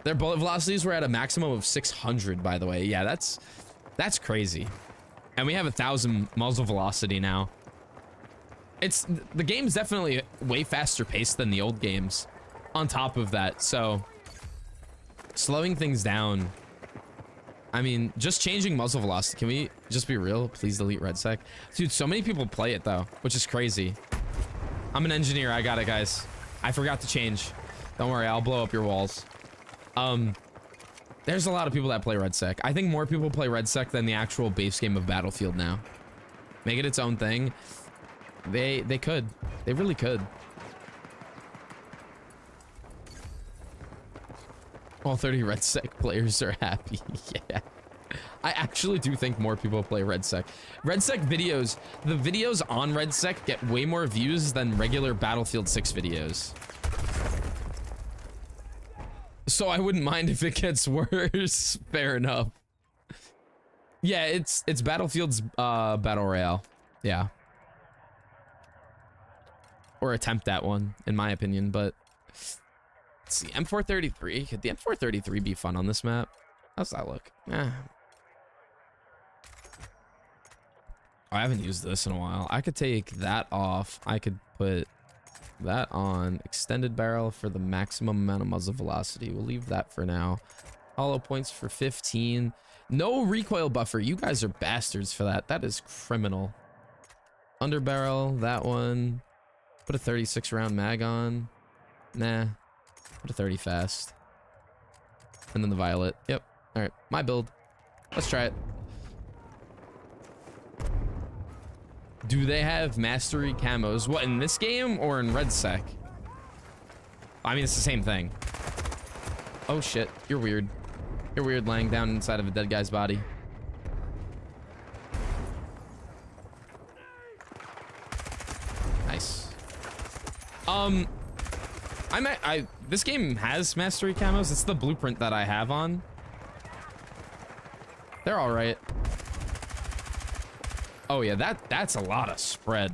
Their bullet velocities were at a maximum of 600, by the way. Yeah, that's crazy. And we have 1,000 muzzle velocity now. The game's definitely way faster paced than the old games on top of that. So slowing things down. I mean, just changing muzzle velocity. Can we just be real? Please delete RedSec. Dude, so many people play it though, which is crazy. I'm an engineer. I got it, guys. I forgot to change. Don't worry, I'll blow up your walls. There's a lot of people that play RedSec. I think more people play RedSec than the actual base game of Battlefield now. Make it its own thing. They could. They really could. All 30 RedSec players are happy. Yeah. I actually do think more people play RedSec. RedSec videos, the videos on RedSec get way more views than regular Battlefield 6 videos. So I wouldn't mind if it gets worse. Fair enough. Yeah, it's Battlefield's battle royale. Yeah. Or attempt at one, in my opinion, but let's see. M433. Could the M433 be fun on this map? How's that look? Oh, I haven't used this in a while. I could take that off. I could put that on. Extended barrel for the maximum amount of muzzle velocity. We'll leave that for now. Hollow points for 15. No recoil buffer. You guys are bastards for that. That is criminal. Underbarrel, that one. Put a 36 round mag on. Nah. Put a 30 fast. And then the violet. Yep. All right. My build. Let's try it. Do they have mastery camos? What, in this game or in RedSec? I mean, it's the same thing. Oh shit. You're weird. You're weird laying down inside of a dead guy's body. Nice. This game has mastery camos. It's the blueprint that I have on. They're all right. Oh yeah, that's a lot of spread.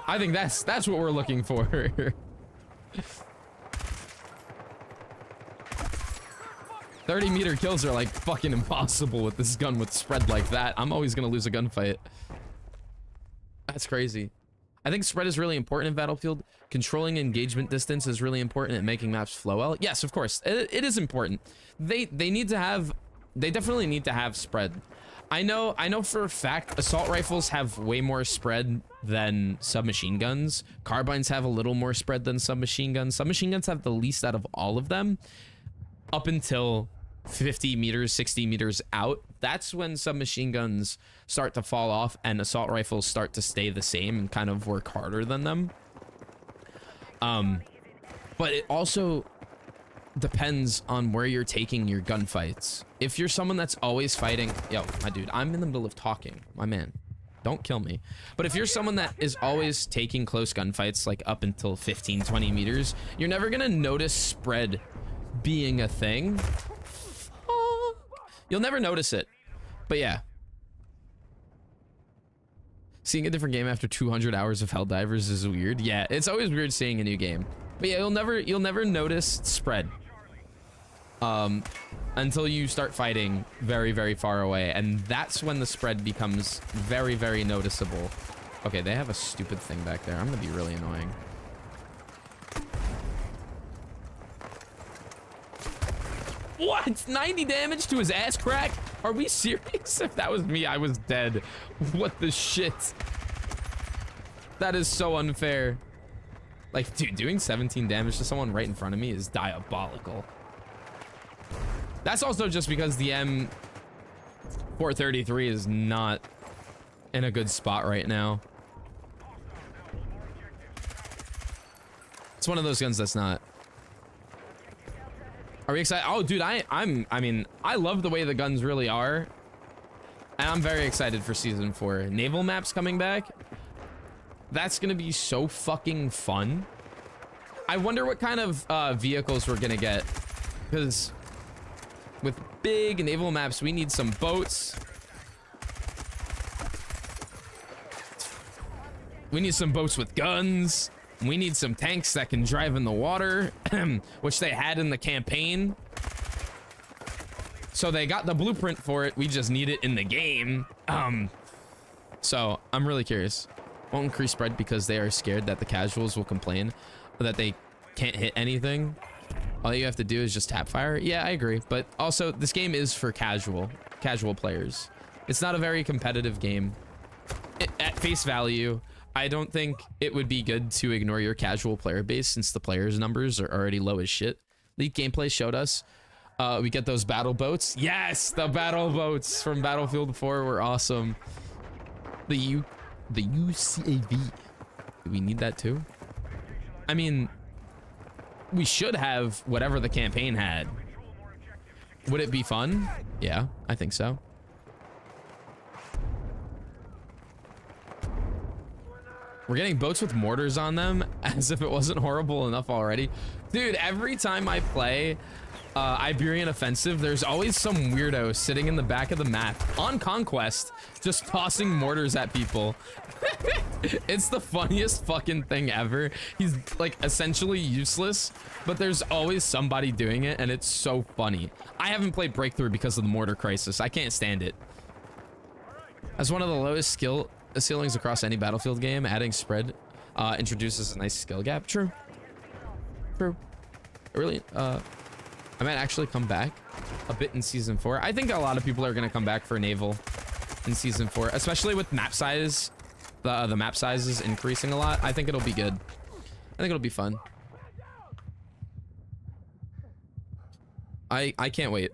I think that's what we're looking for. 30-meter kills are like fucking impossible with this gun with spread like that. I'm always gonna lose a gunfight. That's crazy. I think spread is really important in Battlefield. Controlling engagement distance is really important at making maps flow well. Yes, of course, it is important. They definitely need to have spread. I know for a fact assault rifles have way more spread than submachine guns. Carbines have a little more spread than submachine guns. Submachine guns have the least out of all of them up until 50 meters, 60 meters out. That's when submachine guns start to fall off and assault rifles start to stay the same and kind of work harder than them. But it also depends on where you're taking your gunfights. If you're someone that's always fighting, yo, my dude, I'm in the middle of talking, my man, don't kill me. But if you're someone that is always taking close gunfights, like up until 15, 20 meters, you're never gonna notice spread being a thing. You'll never notice it. But yeah. Seeing a different game after 200 hours of Helldivers is weird. Yeah, it's always weird seeing a new game. But yeah, you'll never notice spread until you start fighting very, very far away, and that's when the spread becomes very, very noticeable. Okay, they have a stupid thing back there. I'm gonna be really annoying. What? 90 damage to his ass crack? Are we serious? If that was me, I was dead. What the shit? That is so unfair. Like, dude, doing 17 damage to someone right in front of me is diabolical. That's also just because the M433 is not in a good spot right now. It's one of those guns that's not. Are we excited? Oh, dude, I mean, I love the way the guns really are. And I'm very excited for season 4. Naval maps coming back. That's gonna be so fucking fun. I wonder what kind of vehicles we're gonna get, because with big naval maps, we need some boats. We need some boats with guns. We need some tanks that can drive in the water, which they had in the campaign. So they got the blueprint for it. We just need it in the game. So I'm really curious. Won't increase spread because they are scared that the casuals will complain that they can't hit anything. All you have to do is just tap fire. Yeah, I agree. But also, this game is for casual players. It's not a very competitive game. At face value, I don't think it would be good to ignore your casual player base since the players' numbers are already low as shit. Leak gameplay showed us. We get those battle boats. Yes, the battle boats from Battlefield 4 were awesome. The UCAV. Do we need that too? I mean, we should have whatever the campaign had. Would it be fun? Yeah, I think so. We're getting boats with mortars on them as if it wasn't horrible enough already. Dude, every time I play Iberian Offensive, there's always some weirdo sitting in the back of the map on Conquest just tossing mortars at people. It's the funniest fucking thing ever. He's like essentially useless, but there's always somebody doing it, and it's so funny. I haven't played Breakthrough because of the mortar crisis. I can't stand it. As one of the lowest skill ceilings across any Battlefield game, adding spread introduces a nice skill gap. True. Really, I might actually come back a bit in season 4. I think a lot of people are gonna come back for naval in season 4, especially with map size. The map size is increasing a lot. I think it'll be good. I think it'll be fun. I can't wait.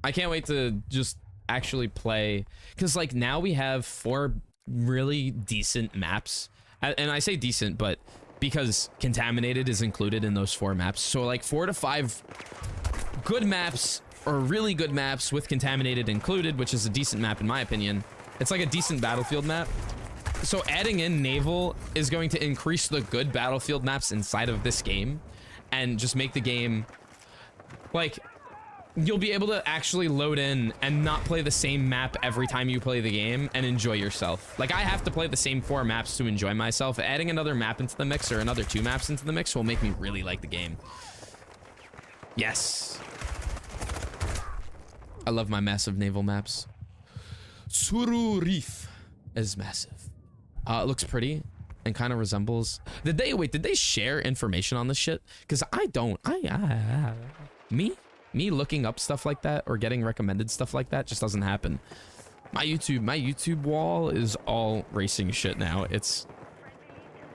I can't wait to just actually play, because like now we have 4 really decent maps, and I say decent but because Contaminated is included in those 4 maps, so like 4 to 5 good maps, or really good maps with Contaminated included, which is a decent map in my opinion. It's like a decent Battlefield map. So adding in naval is going to increase the good Battlefield maps inside of this game and just make the game like, you'll be able to actually load in and not play the same map every time you play the game and enjoy yourself. Like, I have to play the same 4 maps to enjoy myself. Adding another map into the mix, or another 2 maps into the mix, will make me really like the game. Yes. I love my massive naval maps. Suru Reef is massive. It looks pretty and kind of resembles. Did they share information on this shit? Because I don't. Me looking up stuff like that or getting recommended stuff like that just doesn't happen. My YouTube wall is all racing shit now. It's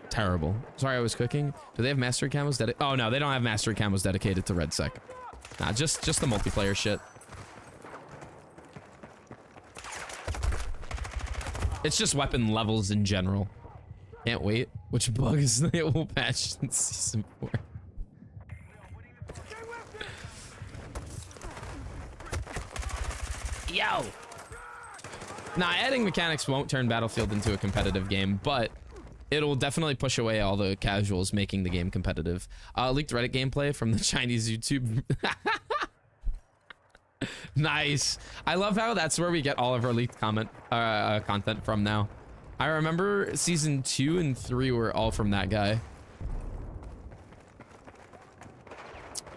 terrible. Sorry, I was cooking. Do they have mastery camos dedicated? Oh no, they don't have mastery camos dedicated to red sec. Nah, just the multiplayer shit. It's just weapon levels in general. Can't wait. Which bug is they will patch in season 4? Yo! Nah, adding mechanics won't turn Battlefield into a competitive game, but it'll definitely push away all the casuals making the game competitive. Leaked Reddit gameplay from the Chinese YouTube. Nice. I love how that's where we get all of our leaked content from now. I remember season 2 and 3 were all from that guy.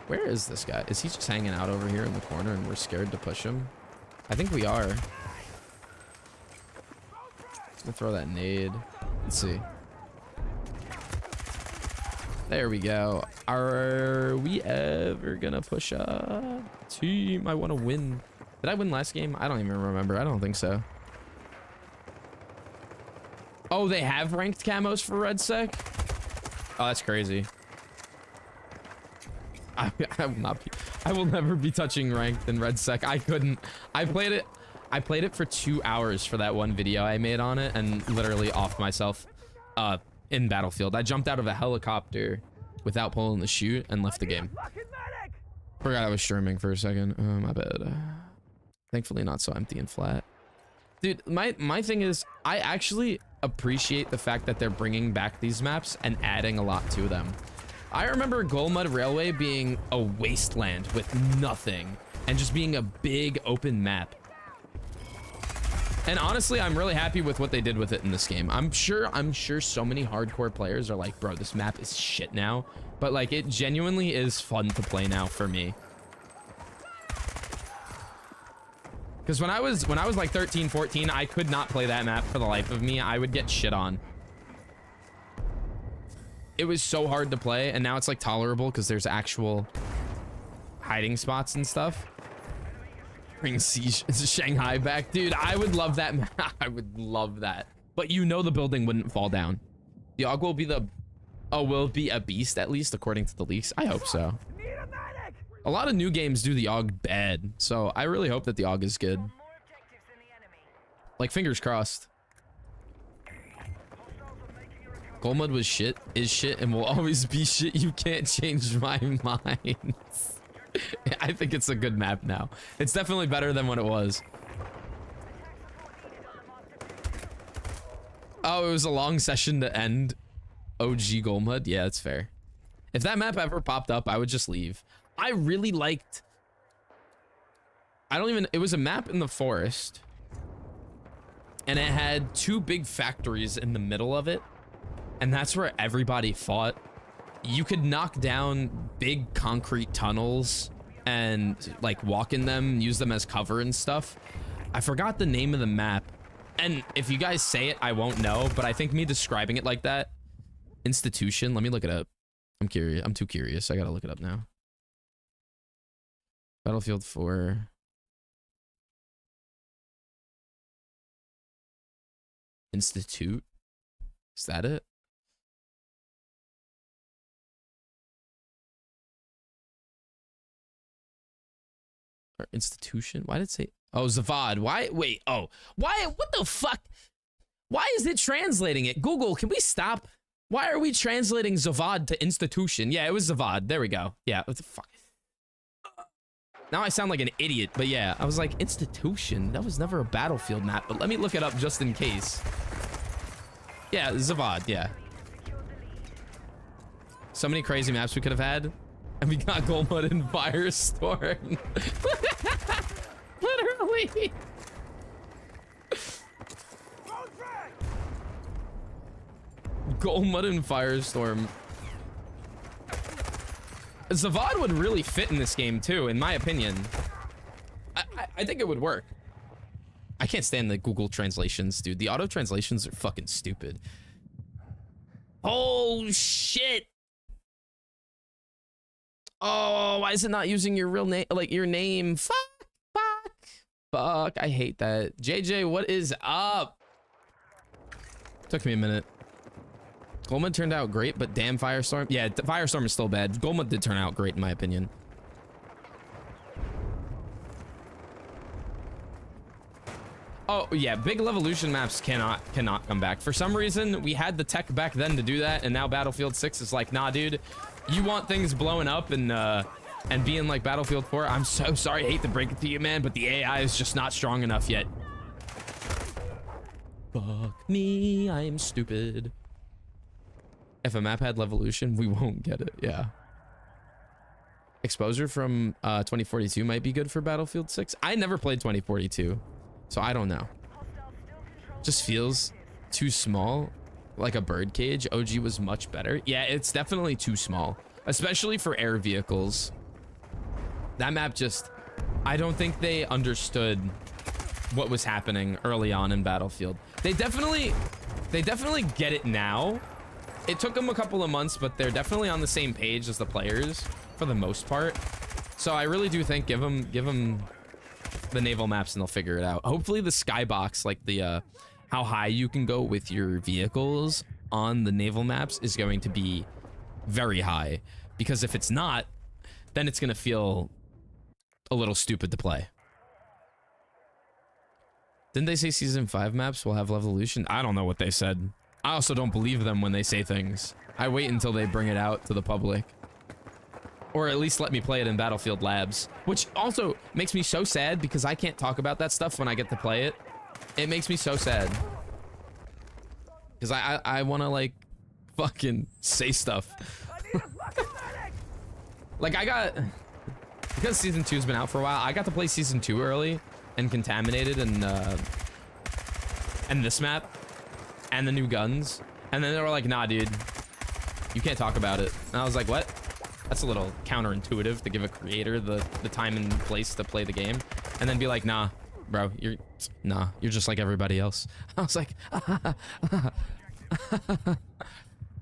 Where is this guy? Is he just hanging out over here in the corner and we're scared to push him? I think we are. Let's throw that nade. Let's see. There we go. Are we ever gonna push a team? I want to win. Did I win last game? I don't even remember. I don't think so. Oh, they have ranked camos for red sec? Oh, that's crazy. I will not be. I will never be touching ranked in red sec. I couldn't. I played it for 2 hours for that one video I made on it and literally offed myself in Battlefield. I jumped out of a helicopter without pulling the chute and left the game. Forgot I was streaming for a second. My bad. Thankfully not so empty and flat. Dude, my thing is, I actually appreciate the fact that they're bringing back these maps and adding a lot to them. I remember Golmud Railway being a wasteland with nothing and just being a big open map. And honestly, I'm really happy with what they did with it in this game. I'm sure so many hardcore players are like, bro, this map is shit now. But like, it genuinely is fun to play now for me. Because when I was like 13, 14, I could not play that map for the life of me. I would get shit on. It was so hard to play, and now it's like tolerable because there's actual hiding spots and stuff. Bring Shanghai back, dude. I would love that. I would love that. But you know the building wouldn't fall down. The AUG will be the... Oh, will it be a beast at least according to the leaks? I hope so. A lot of new games do the AUG bad, so I really hope that the AUG is good. Like, fingers crossed. Golmud was shit, is shit, and will always be shit. You can't change my mind. I think it's a good map now. It's definitely better than what it was. Oh, it was a long session to end OG Golmud. Yeah, that's fair. If that map ever popped up, I would just leave. I really liked... It was a map in the forest. And it had 2 big factories in the middle of it. And that's where everybody fought. You could knock down big concrete tunnels and like walk in them, use them as cover and stuff. I forgot the name of the map. And if you guys say it, I won't know. But I think me describing it like that... Institution. Let me look it up. I'm curious. I'm too curious. I gotta look it up now. Battlefield 4. Institute. Is that it? Or institution? Why did it say? Oh, Zavad. Why? Wait. Oh, why? What the fuck? Why is it translating it? Google, can we stop? Why are we translating Zavad to institution? Yeah, it was Zavad. There we go. Yeah. What the fuck? Now I sound like an idiot, but yeah, I was like, institution? That was never a Battlefield map, but let me look it up just in case. Yeah, Zavad, yeah. So many crazy maps we could have had. And we got Golmud and Firestorm. Literally. Golmud and Firestorm. Zavad would really fit in this game too, in my opinion. I think it would work. I can't stand the Google translations, dude. The auto translations are fucking stupid. Oh shit. Oh, why is it not using your real name, like your name? Fuck. Fuck, I hate that. JJ, what is up? Took me a minute. Goldmud turned out great, but damn Firestorm. Yeah, Firestorm is still bad. Goldmud did turn out great in my opinion. Oh yeah, big Levolution maps cannot come back. For some reason, we had the tech back then to do that, and now Battlefield 6 is like, nah, dude, you want things blowing up and being like Battlefield 4. I'm so sorry, I hate to break it to you, man, but the AI is just not strong enough yet. Fuck me, I am stupid. If a map had Levolution, we won't get it. Yeah. Exposure from 2042 might be good for Battlefield 6. I never played 2042. So I don't know. Just feels too small, like a birdcage. OG was much better. Yeah, it's definitely too small, especially for air vehicles. That map just, I don't think they understood what was happening early on in Battlefield. They definitely get it now. It took them a couple of months, but they're definitely on the same page as the players for the most part. So I really do think give them the naval maps and they'll figure it out. Hopefully the skybox, like the how high you can go with your vehicles on the naval maps, is going to be very high, because if it's not, then it's going to feel a little stupid to play. Didn't they say season 5 maps will have Levolution? I don't know what they said. I also don't believe them when they say things. I wait until they bring it out to the public. Or at least let me play it in Battlefield Labs, which also makes me so sad because I can't talk about that stuff when I get to play it. It makes me so sad. Because I want to, like, fucking say stuff. Like, because Season 2's been out for a while, I got to play Season 2 early and Contaminated and this map and the new guns. And then they were like, nah, dude, you can't talk about it. And I was like, what? That's a little counterintuitive to give a creator the time and place to play the game, and then be like, nah, bro, you're just like everybody else. I was like,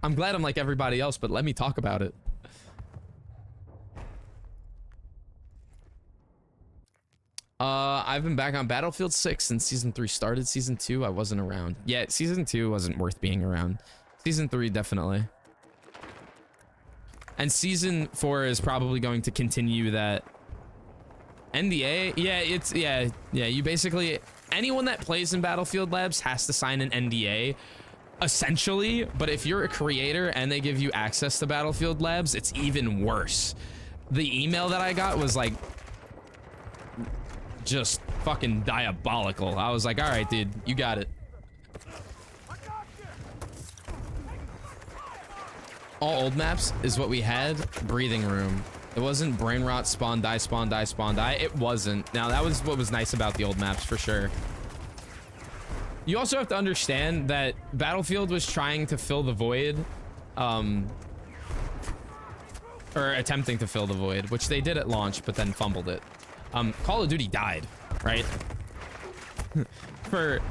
I'm glad I'm like everybody else, but let me talk about it. I've been back on Battlefield 6 since Season 3 started. Season 2, I wasn't around. Yeah, Season 2 wasn't worth being around. Season 3, definitely. And Season 4 is probably going to continue that. NDA? Yeah, you basically, anyone that plays in Battlefield Labs has to sign an NDA, essentially. But if you're a creator and they give you access to Battlefield Labs, it's even worse. The email that I got was like, just fucking diabolical. I was like, all right, dude, you got it. All old maps is what we had. Breathing room. It wasn't brain rot, spawn, die, spawn, die, spawn, die. It wasn't. Now, that was what was nice about the old maps, for sure. You also have to understand that Battlefield was trying to fill the void, or attempting to fill the void, which they did at launch, but then fumbled it. Call of Duty died, right? For,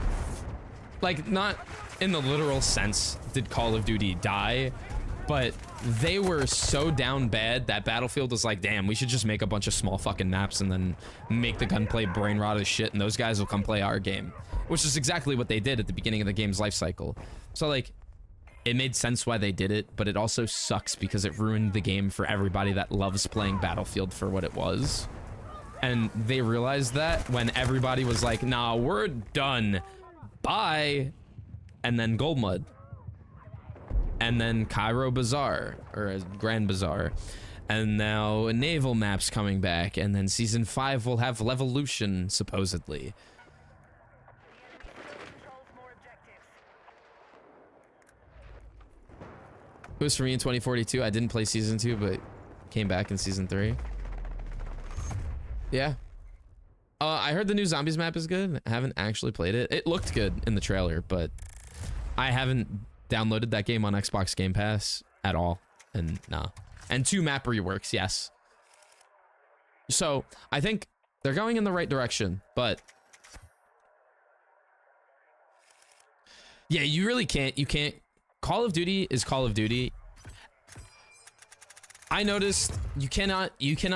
like, not in the literal sense did Call of Duty die, but they were so down bad that Battlefield was like, damn, we should just make a bunch of small fucking maps and then make the gunplay brain rot as shit, and those guys will come play our game. Which is exactly what they did at the beginning of the game's life cycle. So, like, it made sense why they did it, but it also sucks because it ruined the game for everybody that loves playing Battlefield for what it was. And they realized that when everybody was like, nah, we're done. Bye. And then Goldmud. And then Cairo Bazaar, or Grand Bazaar. And now Naval Map's coming back. And then Season 5 will have Levolution, supposedly. It was for me in 2042. I didn't play Season 2, but came back in Season 3. Yeah. I heard the new Zombies map is good. I haven't actually played it. It looked good in the trailer, but I haven't downloaded that game on Xbox Game Pass at all. And nah. And 2 map reworks, yes. So I think they're going in the right direction, but yeah, you really can't. You can't. Call of Duty is Call of Duty. I noticed you cannot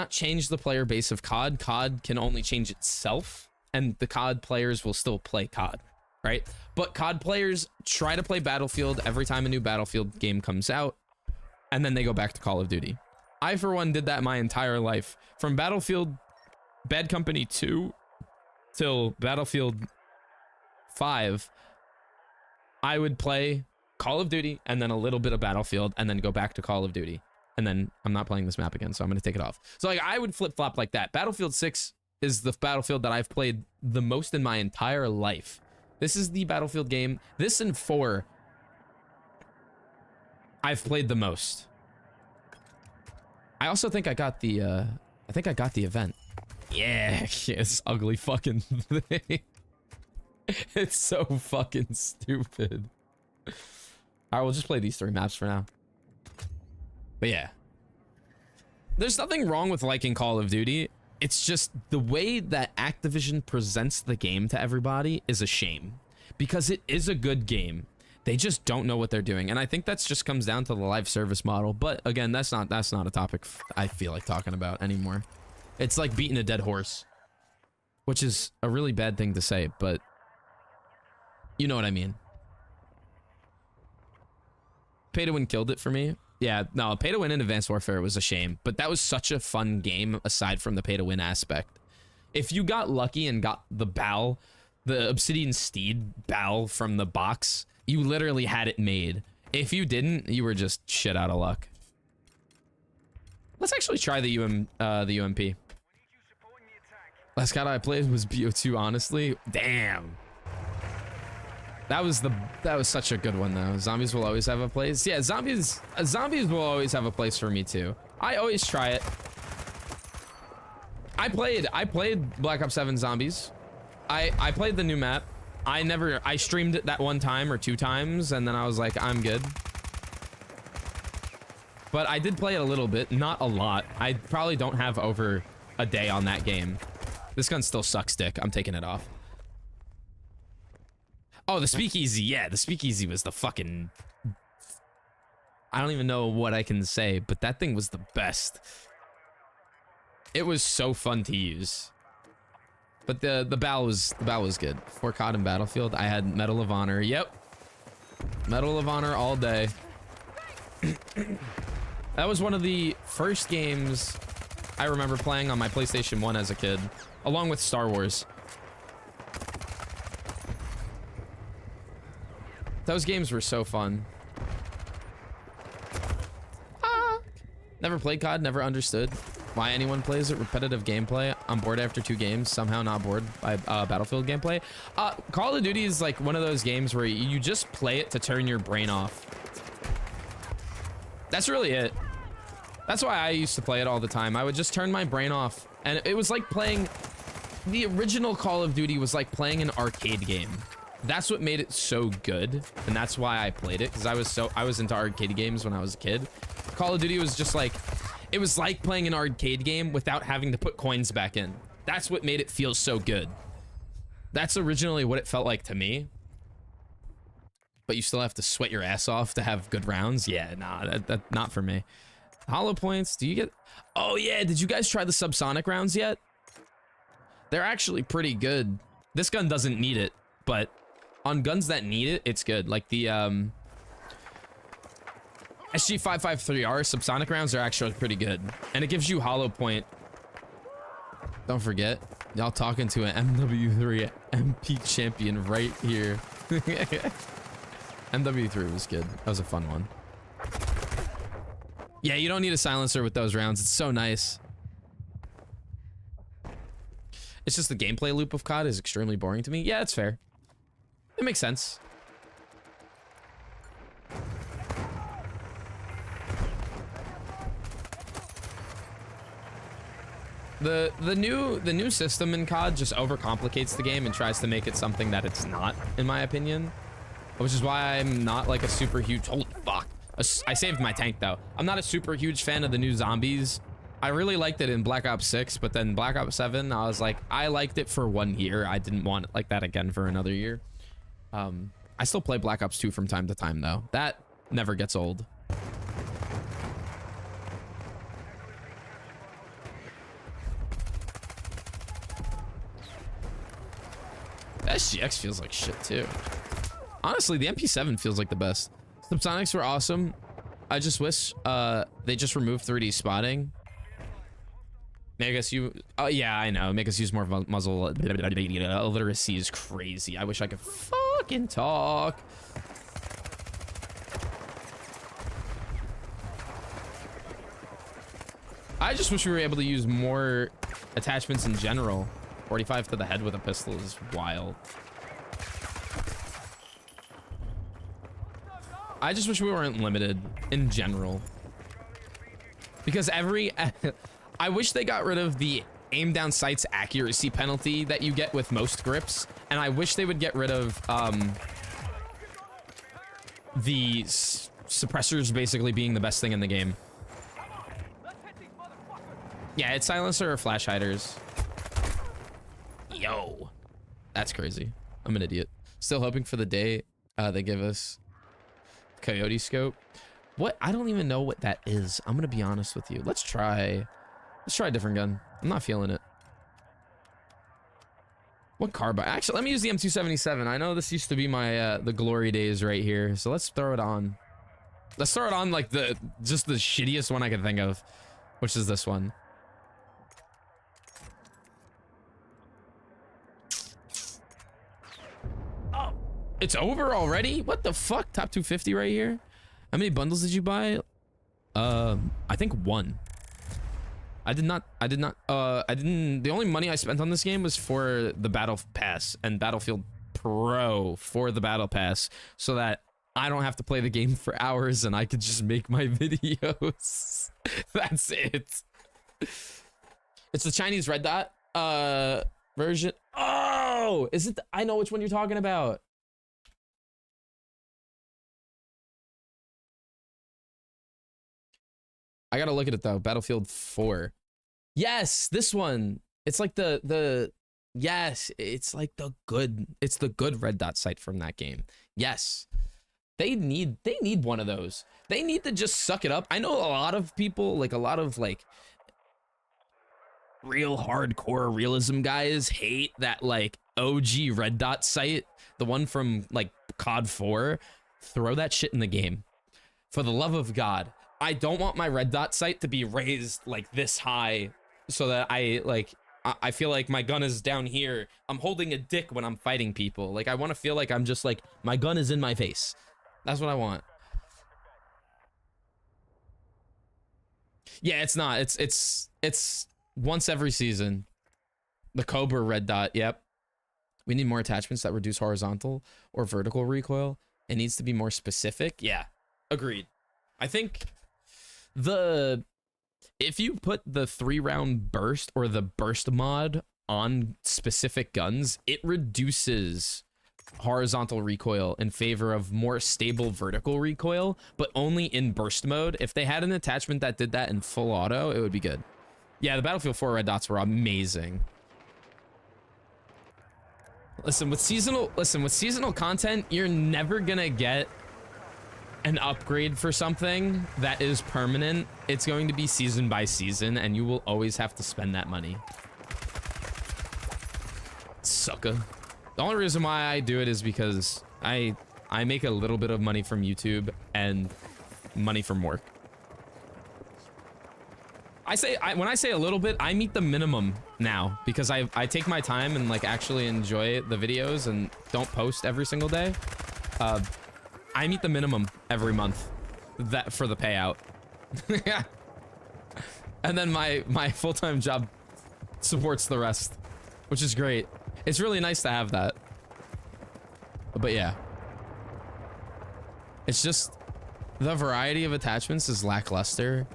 change the player base of COD. COD can only change itself, and the COD players will still play COD, right? But COD players try to play Battlefield every time a new Battlefield game comes out, and then they go back to Call of Duty. I, for one, did that my entire life. From Battlefield Bad Company 2 till Battlefield 5, I would play Call of Duty and then a little bit of Battlefield and then go back to Call of Duty. And then I'm not playing this map again, so I'm going to take it off. So like I would flip-flop like that. Battlefield 6 is the Battlefield that I've played the most in my entire life. This is the Battlefield game. This and 4 I've played the most. I also think I got the event. Yeah, this ugly fucking thing. It's so fucking stupid. All right, we'll just play these 3 maps for now. But yeah, there's nothing wrong with liking Call of Duty. It's just the way that Activision presents the game to everybody is a shame, because it is a good game. They just don't know what they're doing, and I think that's just comes down to the live service model. But again, that's not a topic I feel like talking about anymore. It's like beating a dead horse, which is a really bad thing to say, but you know what I mean. Pay to win killed it for me. Yeah, no, pay to win in Advanced Warfare was a shame, but that was such a fun game aside from the pay to win aspect. If you got lucky and got the bow, the Obsidian Steed bow from the box, you literally had it made. If you didn't, you were just shit out of luck. Let's actually try the UMP. Last COD I played was BO2, honestly. Damn. That was such a good one though. Zombies will always have a place. Yeah, zombies will always have a place for me too. I always try it. I played Black Ops 7 Zombies. I played the new map. I streamed it that 1 time or 2 times, and then I was like, I'm good. But I did play it a little bit, not a lot. I probably don't have over a day on that game. This gun still sucks dick. I'm taking it off. Oh, the Speakeasy. Yeah, the Speakeasy was the fucking... I don't even know what I can say, but that thing was the best. It was so fun to use. But the bow was good. For COD and Battlefield, I had Medal of Honor. Yep. Medal of Honor all day. That was one of the first games I remember playing on my PlayStation 1 as a kid, along with Star Wars. Those games were so fun. Never played COD, never understood why anyone plays it. Repetitive gameplay. I'm bored after 2 games, somehow not bored by Battlefield gameplay. Call of Duty is like one of those games where you just play it to turn your brain off. That's really it. That's why I used to play it all the time. I would just turn my brain off, and it was like playing... The original Call of Duty was like playing an arcade game. That's what made it so good, and that's why I played it, because I was into arcade games when I was a kid. Call of Duty was just like... It was like playing an arcade game without having to put coins back in. That's what made it feel so good. That's originally what it felt like to me. But you still have to sweat your ass off to have good rounds? Yeah, nah, that not for me. Hollow points, do you get... Oh yeah, did you guys try the subsonic rounds yet? They're actually pretty good. This gun doesn't need it, but on guns that need it, it's good. Like the SG553R subsonic rounds are actually pretty good. And it gives you hollow point. Don't forget, y'all talking to an MW3 MP champion right here. MW3 was good. That was a fun one. Yeah, you don't need a silencer with those rounds. It's so nice. It's just the gameplay loop of COD is extremely boring to me. Yeah, it's fair. It makes sense. The new system in COD just overcomplicates the game and tries to make it something that it's not, in my opinion. Which is why I'm not like a super huge... Holy fuck. I saved my tank though. I'm not a super huge fan of the new zombies. I really liked it in Black Ops 6, but then Black Ops 7, I was like, I liked it for 1 year. I didn't want it like that again for another year. I still play Black Ops 2 from time to time though. That never gets old. SGX feels like shit too. Honestly, the MP7 feels like the best. Subsonics were awesome. I just wish they just removed 3D spotting. Make us use, oh yeah, I know. Make us use more muzzle. Literacy is crazy. I wish I could fucking talk. I just wish we were able to use more attachments in general. 45 to the head with a pistol is wild. I just wish we weren't limited in general. Because I wish they got rid of the aim down sights accuracy penalty that you get with most grips. And I wish they would get rid of the suppressors basically being the best thing in the game. Yeah, it's silencer or flash hiders. Yo, that's crazy. I'm an idiot. Still hoping for the day they give us coyote scope. What? I don't even know what that is. I'm gonna be honest with you. Let's try a different gun. I'm not feeling it. What carbine? Actually, let me use the M277. I know this used to be my the glory days right here. So let's throw it on. Let's throw it on like just the shittiest one I can think of, which is this one. It's over already? What the fuck? Top 250 right here. How many bundles did you buy? I think one. I didn't, the only money I spent on this game was for the Battle Pass and Battlefield Pro for the Battle Pass so that I don't have to play the game for hours and I could just make my videos. That's it. It's the Chinese red dot, version. Oh, is it? I know which one you're talking about. I gotta look at it though. Battlefield 4. Yes, this one. It's like yes, it's like it's the good red dot sight from that game. Yes. They need one of those. They need to just suck it up. I know a lot of people, like a lot of like real hardcore realism guys hate that like OG red dot sight, the one from like COD 4. Throw that shit in the game. For the love of God. I don't want my red dot sight to be raised like this high so that I feel like my gun is down here. I'm holding a dick when I'm fighting people. Like I want to feel like I'm just like my gun is in my face. That's what I want. Yeah, it's not. It's once every season. The Cobra red dot. Yep. We need more attachments that reduce horizontal or vertical recoil. It needs to be more specific. Yeah. Agreed. I think if you put the 3-round burst or the burst mod on specific guns, it reduces horizontal recoil in favor of more stable vertical recoil, but only in burst mode. If they had an attachment that did that in full auto, it would be good. Yeah, the Battlefield 4 red dots were amazing. Listen, with seasonal content, you're never gonna get an upgrade for something that is permanent. It's going to be season by season, and you will always have to spend that money. Sucker. The only reason why I do it is because I make a little bit of money from YouTube and money from work. When I say a little bit, I meet the minimum now because I take my time and like actually enjoy the videos and don't post every single day. I meet the minimum every month that for the payout. Yeah. And then my full-time job supports the rest, which is great. It's really nice to have that. But yeah. It's just the variety of attachments is lackluster.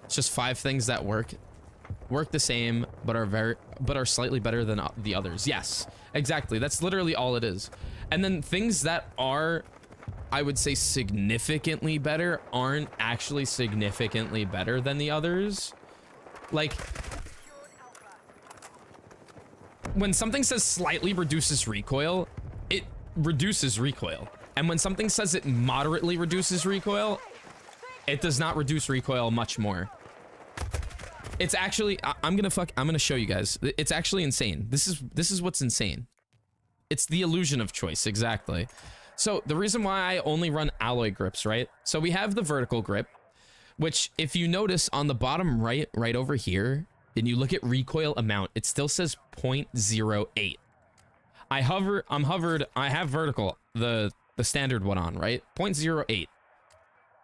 It's just 5 things that work the same but are slightly better than the others. Yes, exactly. That's literally all it is. And then things that are, I would say, significantly better aren't actually significantly better than the others. Like when something says slightly reduces recoil, it reduces recoil. And when something says it moderately reduces recoil, it does not reduce recoil much more. It's actually, I'm gonna show you guys. It's actually insane. This is what's insane. It's the illusion of choice, exactly. So the reason why I only run alloy grips, right? So we have the vertical grip, which if you notice on the bottom right over here, and you look at recoil amount, it still says 0.08. I have vertical, the standard one on, right? 0.08.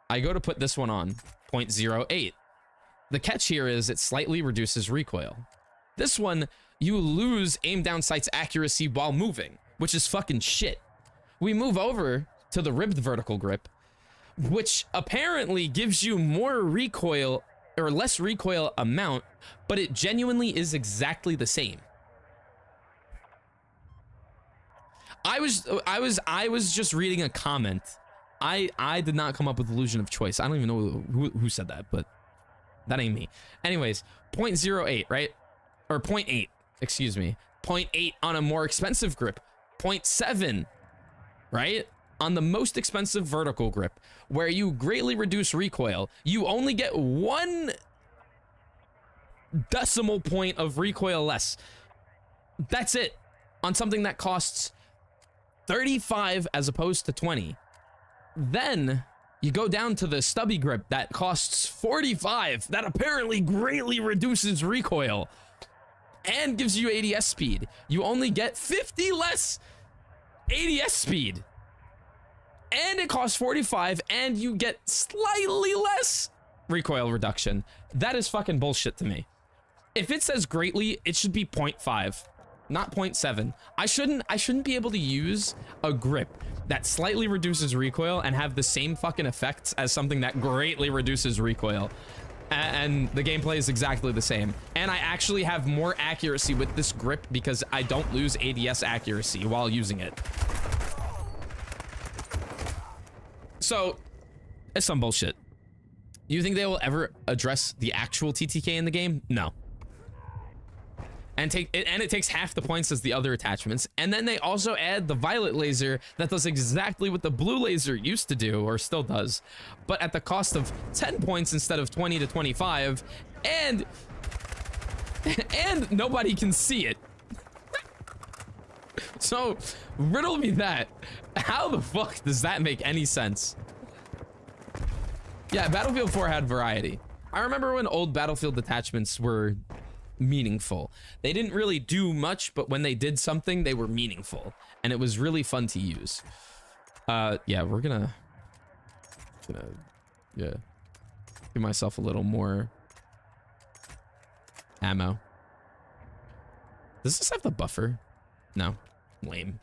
I go to put this one on, 0.08. The catch here is it slightly reduces recoil. This one, you lose aim down sight's accuracy while moving, which is fucking shit. We move over to the ribbed vertical grip, which apparently gives you more recoil or less recoil amount, but it genuinely is exactly the same. I was just reading a comment. I did not come up with illusion of choice. I don't even know who said that, but that ain't me. Anyways, 0.08, right? Or 0.8, excuse me. 0.8 on a more expensive grip. 0.7, right? On the most expensive vertical grip, where you greatly reduce recoil, you only get 1 decimal point of recoil less. That's it. On something that costs 35 as opposed to 20. Then you go down to the stubby grip that costs 45, that apparently greatly reduces recoil and gives you ADS speed. You only get 50 less ADS speed. And it costs 45 and you get slightly less recoil reduction. That is fucking bullshit to me. If it says greatly, it should be 0.5, not 0.7. I shouldn't be able to use a grip that slightly reduces recoil and have the same fucking effects as something that greatly reduces recoil. And the gameplay is exactly the same. And I actually have more accuracy with this grip because I don't lose ADS accuracy while using it. So, it's some bullshit. You think they will ever address the actual TTK in the game? No. And it takes half the points as the other attachments. And then they also add the violet laser that does exactly what the blue laser used to do, or still does, but at the cost of 10 points instead of 20 to 25, and nobody can see it. So, riddle me that. How the fuck does that make any sense? Yeah, Battlefield 4 had variety. I remember when old Battlefield detachments were meaningful. They didn't really do much, but when they did something, they were meaningful. And it was really fun to use. Yeah, we're gonna give myself a little more ammo. Does this have the buffer? No. Lame.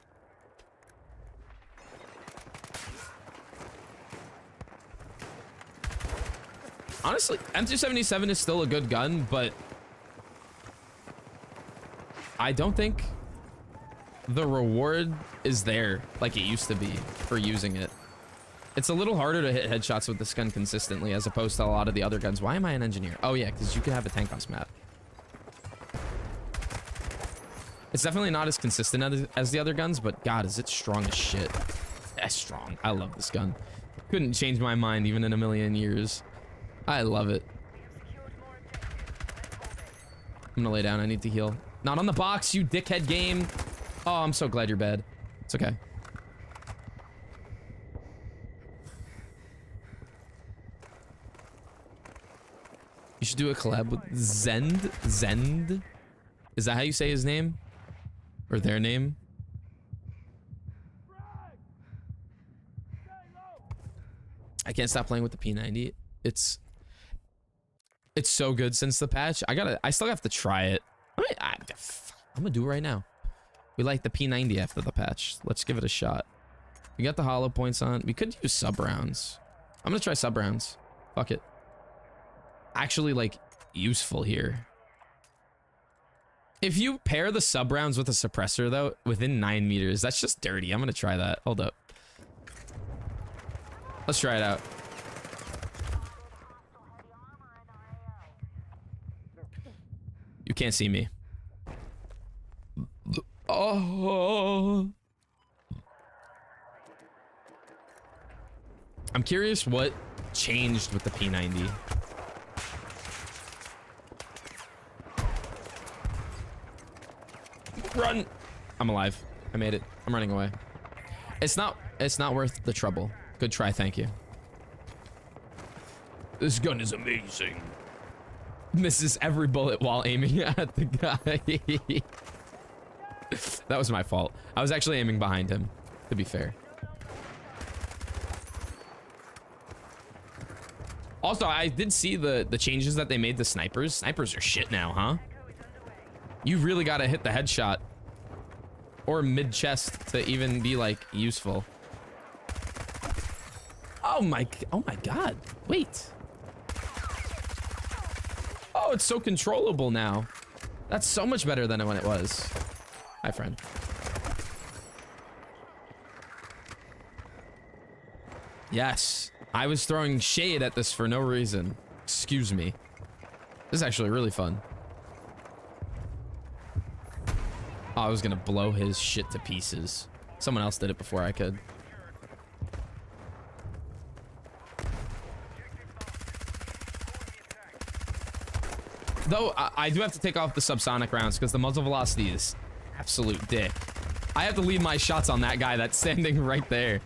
Honestly, M277 is still a good gun, but I don't think the reward is there like it used to be for using it. It's a little harder to hit headshots with this gun consistently as opposed to a lot of the other guns. Why am I an engineer? Oh yeah, because you can have a tank house map. It's definitely not as consistent as the other guns, but God, is it strong as shit. That's strong. I love this gun. Couldn't change my mind even in a million years. I love it. I'm gonna lay down. I need to heal. Not on the box, you dickhead game. Oh, I'm so glad you're bad. It's okay. You should do a collab with Zend. Zend? Is that how you say his name? Or their name? I can't stop playing with the P90. It's so good since the patch. I still have to try it. I'm gonna do it right now. We like the P90 after the patch. Let's give it a shot. We got the hollow points on. We could use sub rounds. I'm gonna try sub rounds. Fuck it. Actually, like, useful here. If you pair the sub rounds with a suppressor, though, within 9 meters, that's just dirty. I'm gonna try that. Hold up. Let's try it out. You can't see me. Oh. I'm curious what changed with the P90. Run! I'm alive. I made it. I'm running away. It's not worth the trouble. Good try, thank you. This gun is amazing. Misses every bullet while aiming at the guy. That was my fault. I was actually aiming behind him, to be fair. Also, I did see the changes that they made to snipers. Snipers are shit now, huh? You really gotta hit the headshot or mid-chest to even be like useful. Oh my god. Wait. Oh, it's so controllable now. That's so much better than when it was. Hi, friend. Yes. I was throwing shade at this for no reason. Excuse me. This is actually really fun. Oh, I was gonna blow his shit to pieces. Someone else did it before I could. Though, I do have to take off the subsonic rounds because the muzzle velocity is absolute dick. I have to leave my shots on that guy that's standing right there.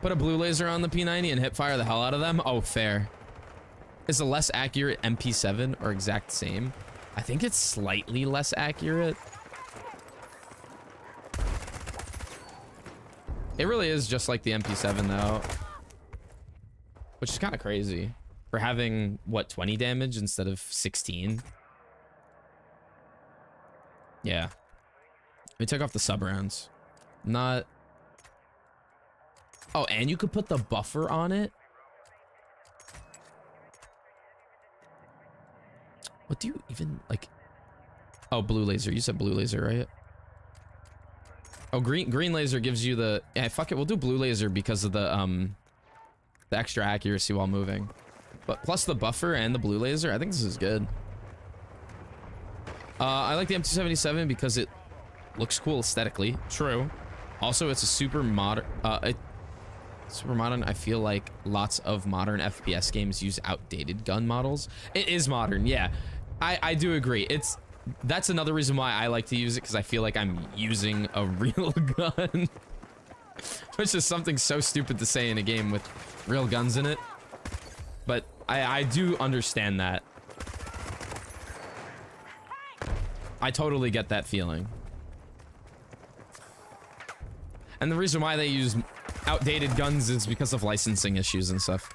Put a blue laser on the P90 and hip fire the hell out of them? Oh, fair. Is a less accurate MP7 or exact same? I think it's slightly less accurate. It really is just like the MP7 though. Which is kind of crazy. For having, what, 20 damage instead of 16? Yeah. We took off the sub rounds. Not... Oh, and you could put the buffer on it? What do you even, like... Oh, blue laser. You said blue laser, right? Oh, green laser gives you the... Yeah, fuck it. We'll do blue laser because of the extra accuracy while moving. But plus the buffer and the blue laser, I think this is good. I like the M277 because it looks cool aesthetically. True. Also, it's a super modern... super modern. I feel like lots of modern FPS games use outdated gun models. It is modern, yeah. I do agree. That's another reason why I like to use it, because I feel like I'm using a real gun. Which is something so stupid to say in a game with real guns in it. But I do understand that. I totally get that feeling. And the reason why they use outdated guns is because of licensing issues and stuff.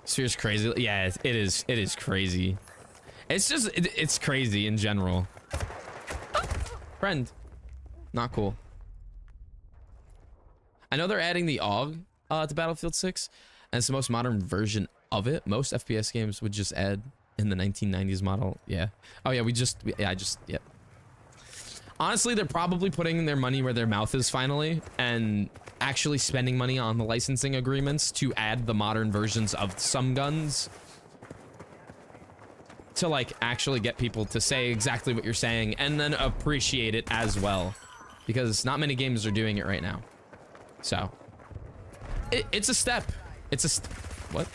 Sphere's crazy. Yeah, it is crazy. It's just, it's crazy in general. Friend. Not cool. I know they're adding the AUG to Battlefield 6, and it's the most modern version of it. Most FPS games would just add in the 1990s model. Yeah. Oh yeah, yeah. Honestly, they're probably putting their money where their mouth is finally, and actually spending money on the licensing agreements to add the modern versions of some guns to like actually get people to say exactly what you're saying and then appreciate it as well, because not many games are doing it right now. So it's a step. What?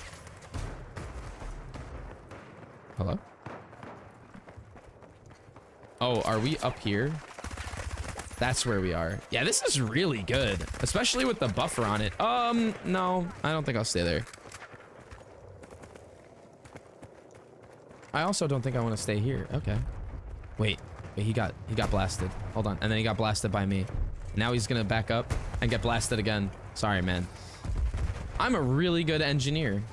Hello? Oh, are we up here? That's where we are. Yeah, this is really good, especially with the buffer on it. No, I don't think I'll stay there. I also don't think I want to stay here. Okay. Wait, he got blasted. Hold on. And then he got blasted by me. Now he's gonna back up and get blasted again. Sorry, man. I'm a really good engineer.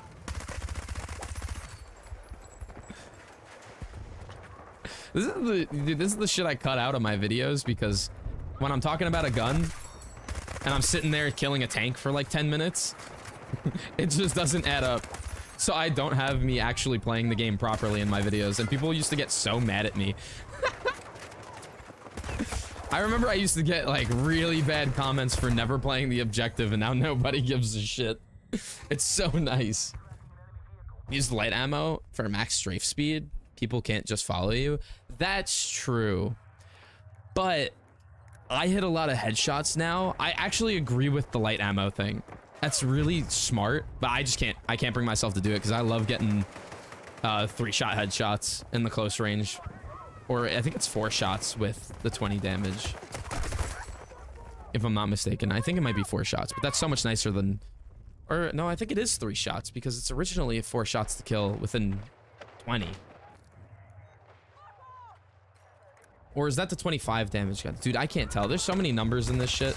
This is the shit I cut out of my videos, because when I'm talking about a gun and I'm sitting there killing a tank for like 10 minutes, it just doesn't add up. So I don't have me actually playing the game properly in my videos, and people used to get so mad at me. I remember I used to get like really bad comments for never playing the objective, and now nobody gives a shit. It's so nice. Use light ammo for max strafe speed. People can't just follow you. That's true. But I hit a lot of headshots now. I actually agree with the light ammo thing. That's really smart, but I can't bring myself to do it because I love getting 3-shot headshots in the close range. Or I think it's 4 shots with the 20 damage. If I'm not mistaken. I think it might be 4 shots, but that's so much nicer than... Or, no, I think it is 3 shots because it's originally 4 shots to kill within 20. Or is that the 25 damage gun? Dude, I can't tell. There's so many numbers in this shit.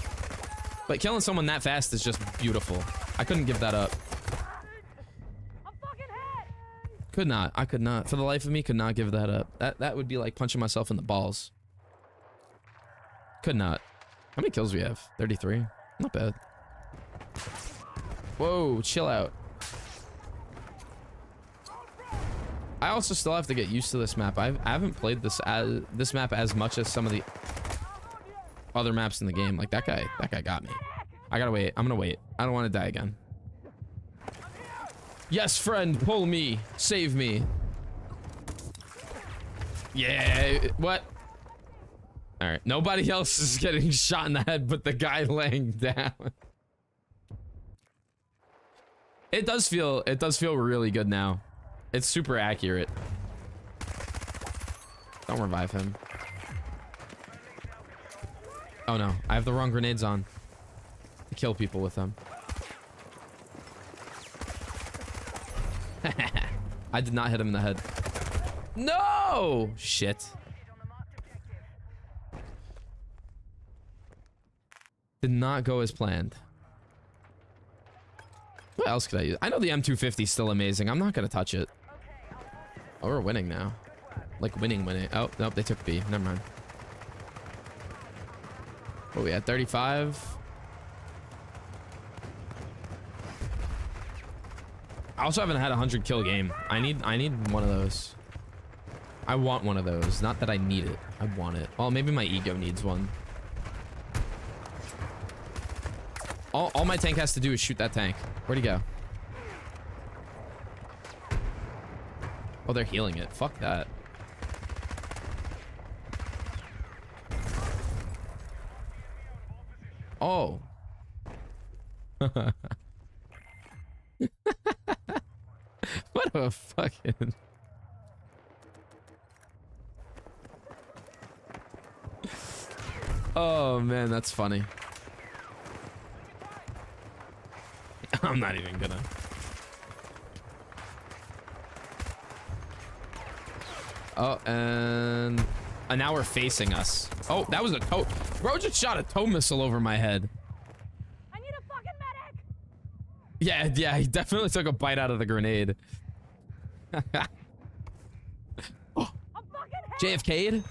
But killing someone that fast is just beautiful. I couldn't give that up. Could not. I could not. For the life of me, could not give that up. That would be like punching myself in the balls. Could not. How many kills we have? 33. Not bad. Whoa, chill out. I also still have to get used to this map. I haven't played this map as much as some of the other maps in the game. Like that guy got me. I gotta wait. I'm gonna wait. I don't want to die again. Yes, friend, pull me. Save me. Yeah, what? All right, nobody else is getting shot in the head but the guy laying down. It does feel really good now. It's super accurate. Don't revive him. Oh no, I have the wrong grenades on. To kill people with them. I did not hit him in the head. No! Shit. Did not go as planned. What else could I use? I know the M250 is still amazing. I'm not gonna touch it. Oh, we're winning now. Like winning. Oh, nope, they took B. Never mind. What we at? 35. I also haven't had a 100 kill game. I need one of those. I want one of those. Not that I need it. I want it. Well, maybe my ego needs one. All my tank has to do is shoot that tank. Where'd he go? Oh, they're healing it. Fuck that. Oh. What a fucking... Oh, man, that's funny. I'm not even gonna... Oh, and now we're facing us. Oh, that was a toe. Bro just shot a tow missile over my head. I need a fucking medic. Yeah, he definitely took a bite out of the grenade. Oh. JFK'd?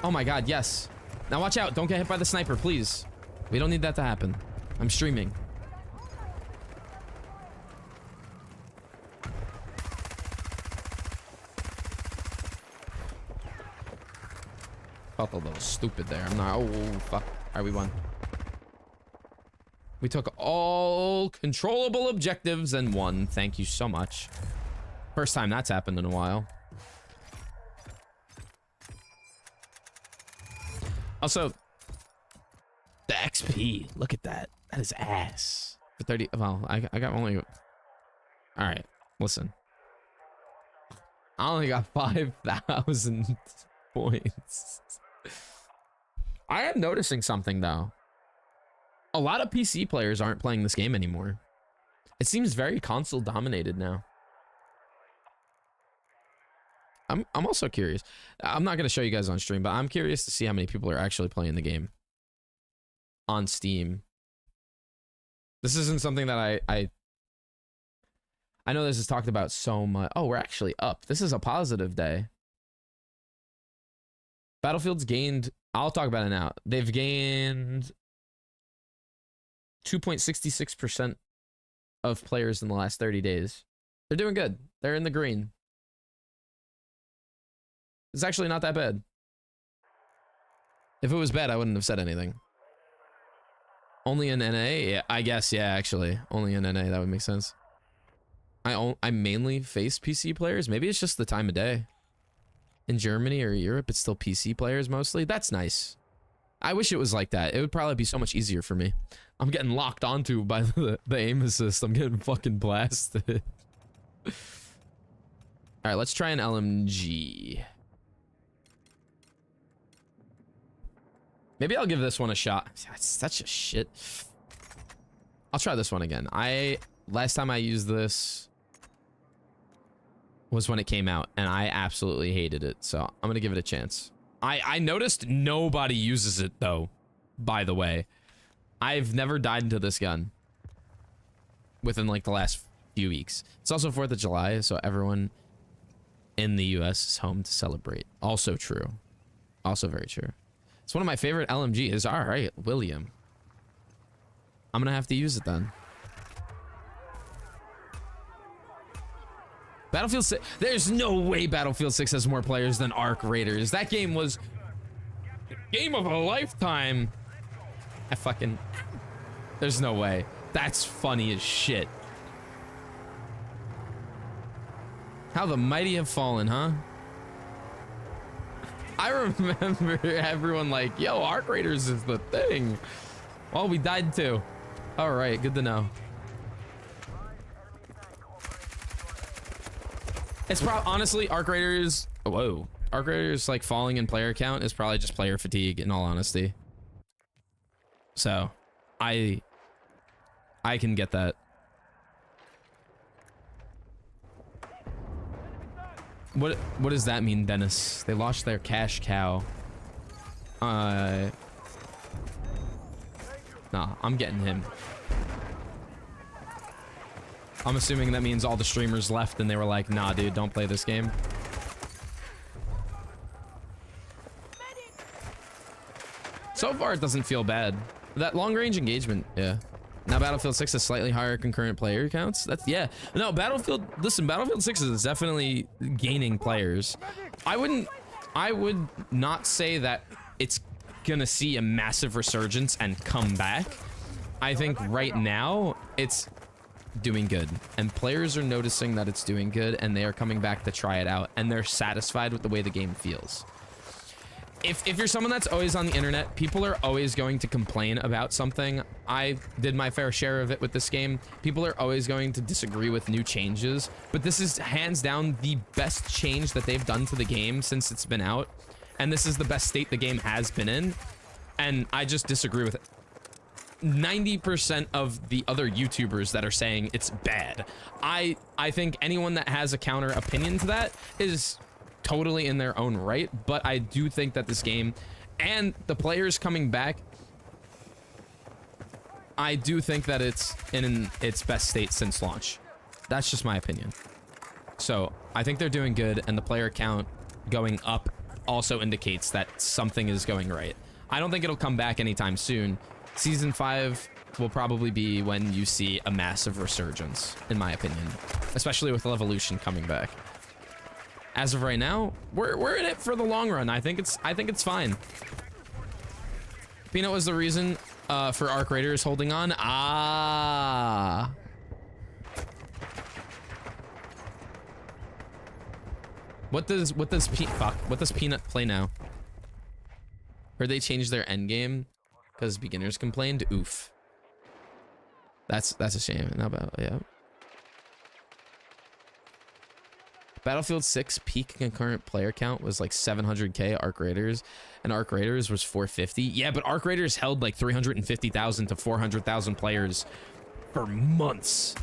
Oh my god, yes. Now watch out, don't get hit by the sniper, please. We don't need that to happen. I'm streaming. Felt a little stupid there. I'm not. Oh, fuck. Alright, we won. We took all controllable objectives and won. Thank you so much. First time that's happened in a while. Also, the XP. Look at that. That is ass. For 30. Well, I got only. Alright, listen. I only got 5,000 points. I am noticing something though. A lot of PC players aren't playing this game anymore. It seems very console dominated now. I'm also curious. I'm not going to show you guys on stream, but I'm curious to see how many people are actually playing the game on Steam. This isn't something that I know this is talked about so much. Oh, we're actually up. This is a positive day. Battlefield's gained, I'll talk about it now. They've gained 2.66% of players in the last 30 days. They're doing good. They're in the green. It's actually not that bad. If it was bad, I wouldn't have said anything. Only in NA? Yeah, I guess, yeah, actually. Only in NA, that would make sense. I mainly face PC players. Maybe it's just the time of day. In Germany or Europe, it's still PC players mostly. That's nice. I wish it was like that. It would probably be so much easier for me. I'm getting locked onto by the aim assist. I'm getting fucking blasted. All right, let's try an LMG. Maybe I'll give this one a shot. That's such a shit. I'll try this one again. Last time I used this was when it came out, and I absolutely hated it. So I'm gonna give it a chance. I noticed nobody uses it though, by the way. I've never died to this gun within like the last few weeks. It's also 4th of July, so everyone in the US is home to celebrate. Also true. Also very true. It's one of my favorite LMGs. All right, William. I'm gonna have to use it then. Battlefield 6. There's no way Battlefield 6 has more players than Arc Raiders. That game was game of a lifetime. There's no way. That's funny as shit. How the mighty have fallen, huh? I remember everyone like, yo, Arc Raiders is the thing. Well, we died too. All right, good to know. It's probably, honestly, Arc Raiders, whoa. Arc Raiders, like, falling in player count is probably just player fatigue, in all honesty. So, I can get that. What does that mean, Dennis? They lost their cash cow. Nah, I'm getting him. I'm assuming that means all the streamers left and they were like, nah, dude, don't play this game. So far, it doesn't feel bad. That long-range engagement, yeah. Now Battlefield 6 has slightly higher concurrent player counts. That's, yeah. No, listen, Battlefield 6 is definitely gaining players. I would not say that it's gonna see a massive resurgence and come back. I think right now, it's doing good. And players are noticing that it's doing good, and they are coming back to try it out, and they're satisfied with the way the game feels. If you're someone that's always on the internet, people are always going to complain about something. I did my fair share of it with this game. People are always going to disagree with new changes, but this is hands down the best change that they've done to the game since it's been out. And this is the best state the game has been in. And I just disagree with it. 90% of the other YouTubers that are saying it's bad. I think anyone that has a counter opinion to that is totally in their own right, but I do think that this game and the players coming back, I do think that it's in its best state since launch. That's just my opinion. So I think they're doing good, and the player count going up also indicates that something is going right. I don't think it'll come back anytime soon. Season 5 will probably be when you see a massive resurgence, in my opinion, especially with Evolution coming back. As of right now, we're in it for the long run. I think it's fine. Peanut was the reason for Arc Raiders holding on. Ah. What does Peanut play now? Heard they changed their end game because beginners complained. Oof. That's a shame. How about, yeah. Battlefield 6 peak concurrent player count was like 700k Arc Raiders, and Arc Raiders was 450. Yeah, but Arc Raiders held like 350,000 to 400,000 players for months.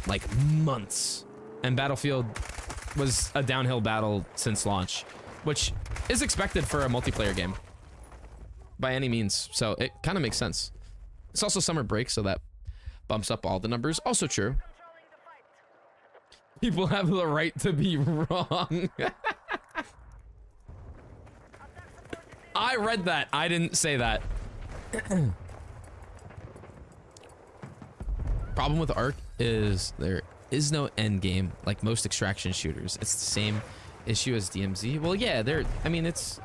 Like months. And Battlefield was a downhill battle since launch, which is expected for a multiplayer game by any means. So it kind of makes sense. It's also summer break, so that bumps up all the numbers. Also true. People have the right to be wrong. I read that. I didn't say that. Problem with Arc is there is no end game like most extraction shooters. It's the same issue as DMZ. Well, yeah, I mean, it's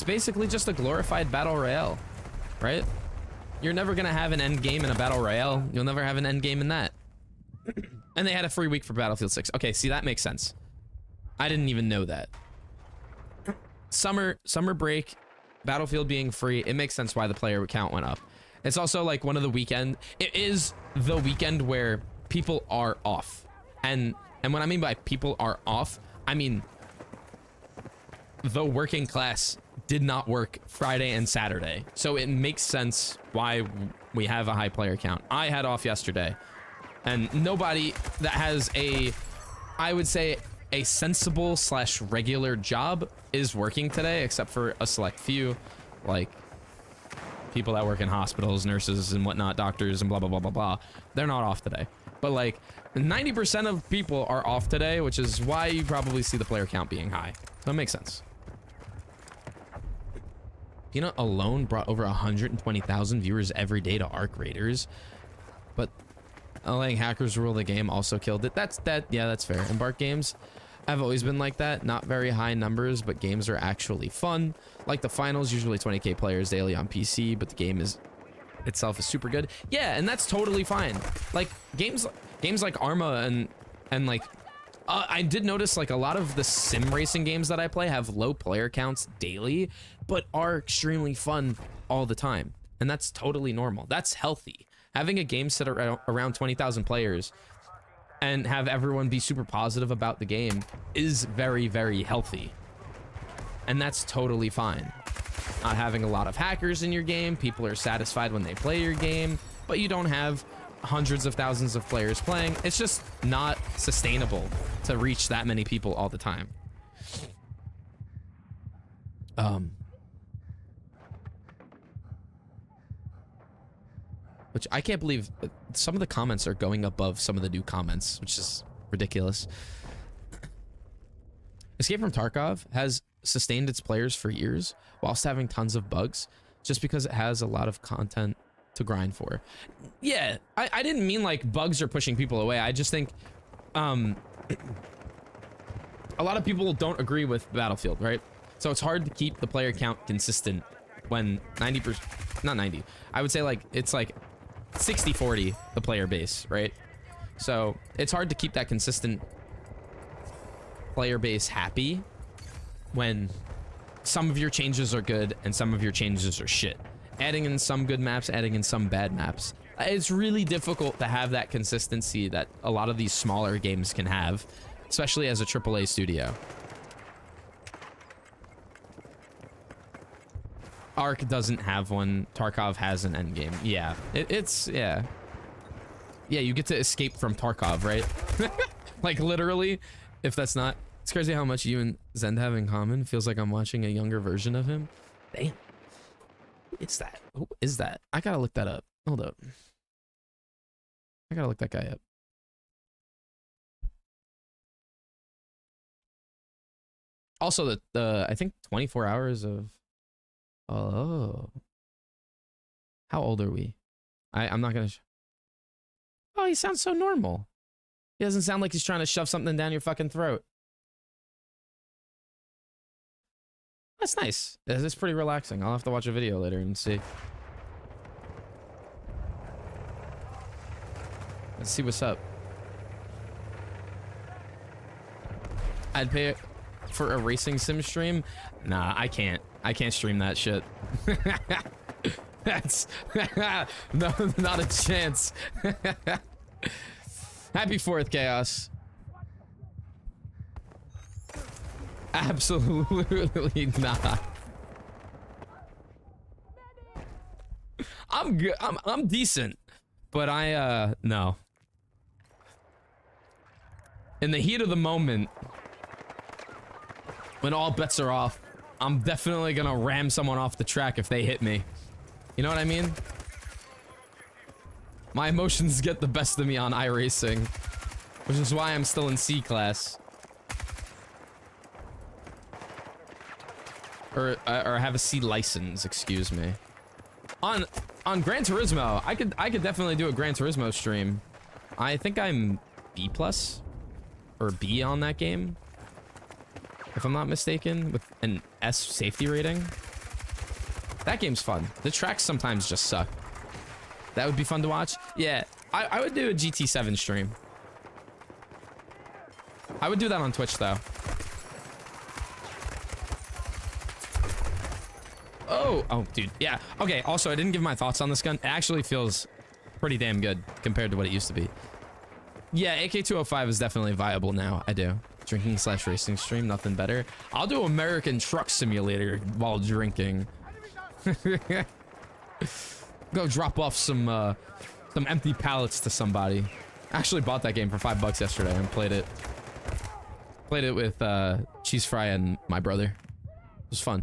basically just a glorified battle royale, right? You're never gonna have an end game in a battle royale. You'll never have an end game in that. And they had a free week for Battlefield 6. Okay, see, that makes sense. I didn't even know that. Summer break, Battlefield being free, it makes sense why the player count went up. It's also like one of the weekend. It is the weekend where people are off. And what I mean by people are off, I mean, the working class did not work Friday and Saturday. So it makes sense why we have a high player count. I had off yesterday, and nobody that has a, I would say, a sensible / regular job is working today, except for a select few, like people that work in hospitals, nurses and whatnot, doctors and blah, blah, blah, blah, blah. They're not off today. But like 90% of people are off today, which is why you probably see the player count being high. So it makes sense. Peanut alone brought over 120,000 viewers every day to Arc Raiders, but letting hackers rule the game also killed it. Yeah, that's fair. Embark games have always been like that. Not very high numbers, but games are actually fun. Like the finals, usually 20k players daily on PC, but the game itself is super good. Yeah, and that's totally fine. Like games like Arma and like I did notice like a lot of the sim racing games that I play have low player counts daily, but are extremely fun all the time. And that's totally normal. That's healthy. Having a game set around 20,000 players and have everyone be super positive about the game is very, very healthy. And that's totally fine. Not having a lot of hackers in your game, people are satisfied when they play your game, but you don't have hundreds of thousands of players playing. It's just not sustainable to reach that many people all the time. Which I can't believe some of the comments are going above some of the new comments, which is ridiculous. Escape from Tarkov has sustained its players for years whilst having tons of bugs, just because it has a lot of content to grind for. Yeah, I didn't mean like bugs are pushing people away. I just think a lot of people don't agree with Battlefield, right? So it's hard to keep the player count consistent when 90%, not 90, I would say like it's like 60-40 the player base, right? So it's hard to keep that consistent player base happy when some of your changes are good and some of your changes are shit. Adding in some good maps, adding in some bad maps. It's really difficult to have that consistency that a lot of these smaller games can have, especially as a AAA studio. Arc doesn't have one. Tarkov has an endgame. Yeah, yeah. Yeah, you get to escape from Tarkov, right? Like literally, if that's not... It's crazy how much you and Zend have in common. Feels like I'm watching a younger version of him. Damn. It's that. Who is that? I gotta look that up. Hold up. I gotta look that guy up. Also, the I think 24 hours of... Oh. How old are we? I'm not gonna... Oh, he sounds so normal. He doesn't sound like he's trying to shove something down your fucking throat. That's nice. It's pretty relaxing. I'll have to watch a video later and see. Let's see what's up. I'd pay for a racing sim stream. Nah, I can't. I can't stream that shit. That's no, not a chance. Happy 4th, Chaos. Absolutely not. I'm good. I'm decent, but no. In the heat of the moment, when all bets are off, I'm definitely gonna ram someone off the track if they hit me. You know what I mean? My emotions get the best of me on iRacing, which is why I'm still in C class. Or have a C license, excuse me. On Gran Turismo, I could definitely do a Gran Turismo stream. I think I'm B+ or B on that game, if I'm not mistaken, with an S safety rating. That game's fun. The tracks sometimes just suck. That would be fun to watch. Yeah, I would do a GT7 stream. I would do that on Twitch though. Oh, dude. Yeah. Okay. Also, I didn't give my thoughts on this gun. It actually feels pretty damn good compared to what it used to be. Yeah, AK-205 is definitely viable now. I do. Drinking slash racing stream, nothing better. I'll do American Truck Simulator while drinking. Go drop off some empty pallets to somebody. I actually bought that game for $5 yesterday and played it. Played it with Cheese Fry and my brother. It was fun.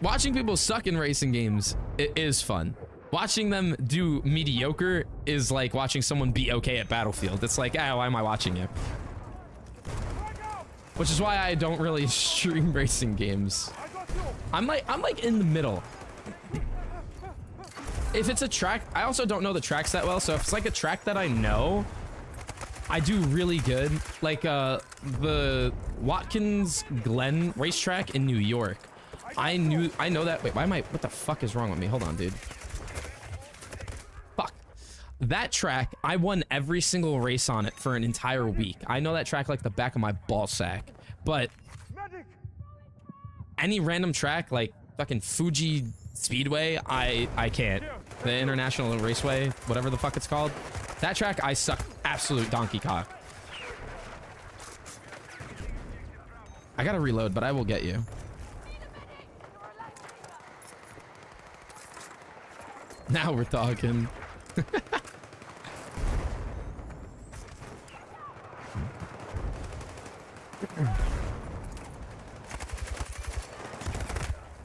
Watching people suck in racing games, it is fun. Watching them do mediocre is like watching someone be okay at Battlefield. It's like, ah, why am I watching you? Which is why I don't really stream racing games. I'm like in the middle. If it's a track, I also don't know the tracks that well, so if it's like a track that I know, I do really good. Like the Watkins Glen racetrack in New York. I know that. Wait, what the fuck is wrong with me? Hold on, dude. Fuck. That track, I won every single race on it for an entire week. I know that track like the back of my ball sack. But any random track like fucking Fuji Speedway, I can't. The International Raceway, whatever the fuck it's called. That track, I suck absolute donkey cock. I gotta reload, but I will get you. Now we're talking.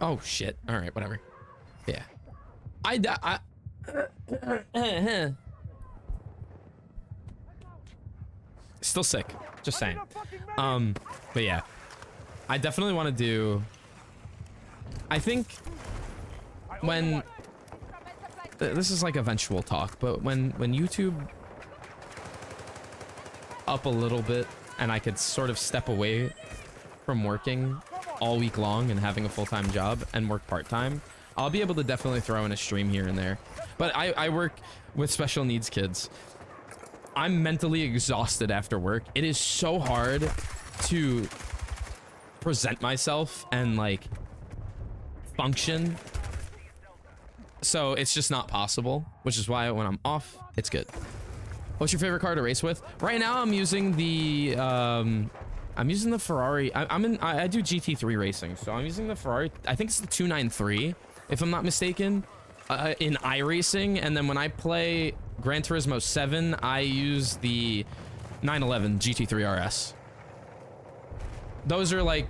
Oh shit. All right, whatever. Yeah. Still sick. Just saying. But yeah. I definitely want to do, I think when this is like eventual talk, but when YouTube up a little bit and I could sort of step away from working all week long and having a full-time job and work part-time, I'll be able to definitely throw in a stream here and there. But I work with special needs kids. I'm mentally exhausted after work. It is so hard to present myself and like function. So it's just not possible, which is why when I'm off, it's good. What's your favorite car to race with? Right now I'm using the Ferrari. I do GT3 racing, so I'm using the Ferrari. I think it's the 293, if I'm not mistaken, in iRacing. And then when I play Gran Turismo 7, I use the 911 GT3 RS. Those are like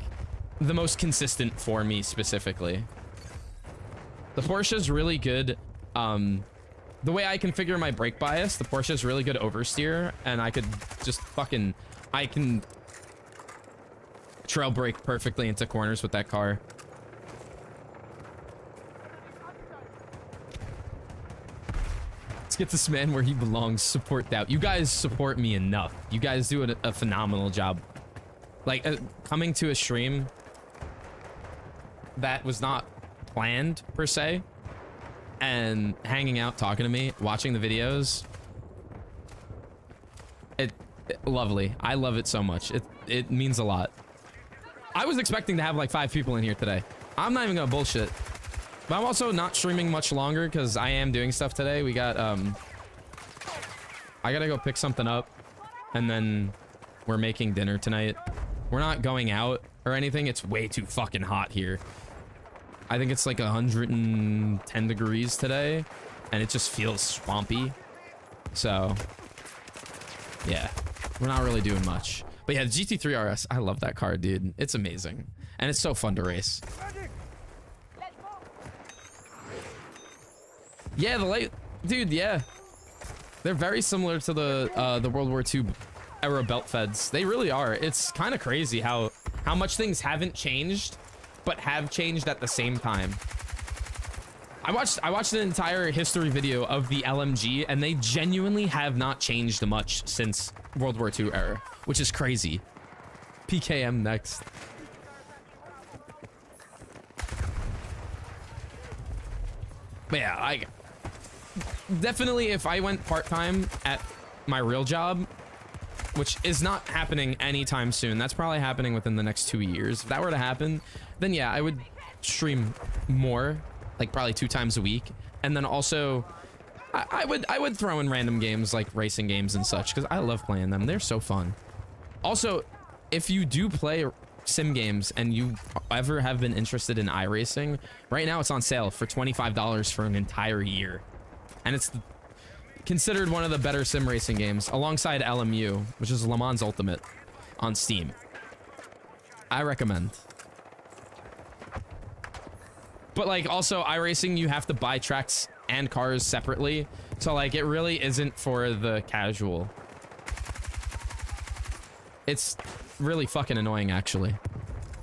the most consistent for me specifically. The Porsche is really good. The way I configure my brake bias, the Porsche is really good oversteer, and I could just fucking, I can trail brake perfectly into corners with that car. Let's get this man where he belongs. Support doubt. You guys support me enough. You guys do a phenomenal job. Like coming to a stream that was not planned per se, and hanging out, talking to me, watching the videos. Lovely. I love it so much. It means a lot. I was expecting to have like 5 people in here today. I'm not even gonna bullshit. But I'm also not streaming much longer because I am doing stuff today. We got I gotta go pick something up, and then we're making dinner tonight. We're not going out or anything. It's way too fucking hot here. I think it's like 110 degrees today, and it just feels swampy. So yeah, we're not really doing much. But yeah, the GT3 RS, I love that car, dude. It's amazing, and it's so fun to race. Yeah, the light, dude. Yeah, they're very similar to the World War II era belt feds. They really are. It's kind of crazy how much things haven't changed, but have changed at the same time. I watched an entire history video of the LMG, and they genuinely have not changed much since World War II era, which is crazy. PKM next. But yeah, I definitely, if I went part-time at my real job, which is not happening anytime soon, that's probably happening within the next 2 years. If that were to happen, then yeah, I would stream more, like probably 2 times a week. And then also I would throw in random games like racing games and such because I love playing them. They're so fun. Also, if you do play sim games and you ever have been interested in iRacing, right now it's on sale for $25 for an entire year. And it's considered one of the better sim racing games alongside LMU, which is Le Mans Ultimate on Steam. I recommend. But like also iRacing, you have to buy tracks and cars separately. So like it really isn't for the casual. It's really fucking annoying actually.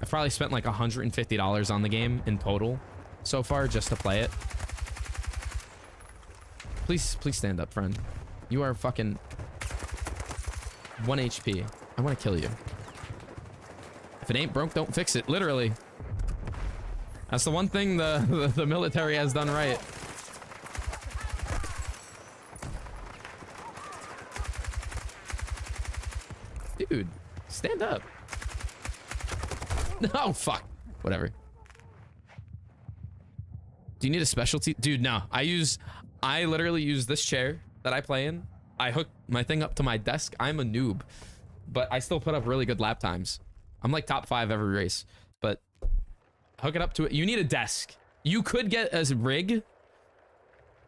I've probably spent like $150 on the game in total so far just to play it. Please stand up, friend. You are fucking 1 HP. I want to kill you. If it ain't broke, don't fix it. Literally. That's the one thing the military has done right. Dude, stand up. No, fuck. Whatever. Do you need a specialty? Dude, no. I literally use this chair that I play in. I hook my thing up to my desk. I'm a noob, but I still put up really good lap times. I'm like top 5 every race, but hook it up to it. You need a desk. You could get a rig.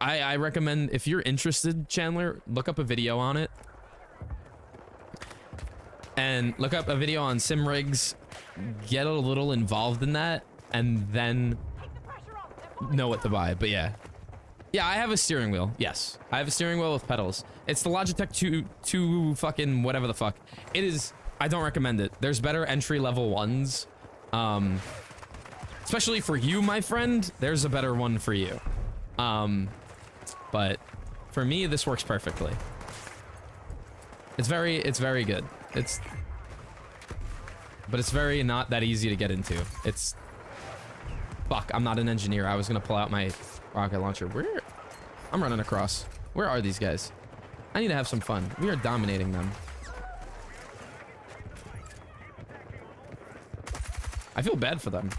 I recommend, if you're interested, Chandler, look up a video on it. And look up a video on sim rigs. Get a little involved in that, and then know what to buy. But yeah. Yeah, I have a steering wheel. Yes. I have a steering wheel with pedals. It's the Logitech 2 fucking whatever the fuck. It is, I don't recommend it. There's better entry level ones. Especially for you, my friend, there's a better one for you. But for me, this works perfectly. It's very good. But it's very not that easy to get into. Fuck, I'm not an engineer. I was gonna pull out my rocket launcher. I'm running across. Where are these guys? I need to have some fun. We are dominating them. I feel bad for them.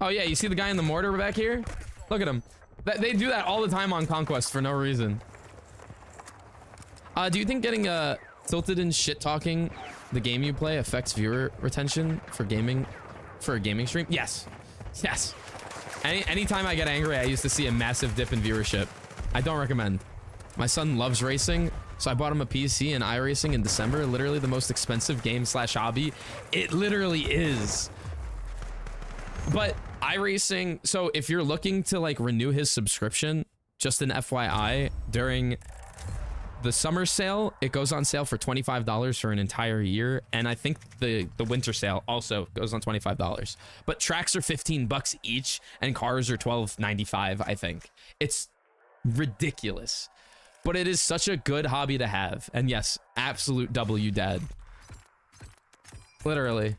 Oh yeah, you see the guy in the mortar back here? Look at him. They do that all the time on Conquest for no reason. Do you think getting tilted and shit talking the game you play affects viewer retention for a gaming stream? Yes. Yes. Anytime I get angry, I used to see a massive dip in viewership. I don't recommend. My son loves racing, so I bought him a PC and iRacing in December. Literally the most expensive game / hobby. It literally is. But iRacing, so if you're looking to like renew his subscription, just an FYI, during the summer sale, it goes on sale for $25 for an entire year, and I think the winter sale also goes on $25. But tracks are $15 each, and cars are $12.95. I think it's ridiculous, but it is such a good hobby to have. And yes, absolute W, Dad. Literally,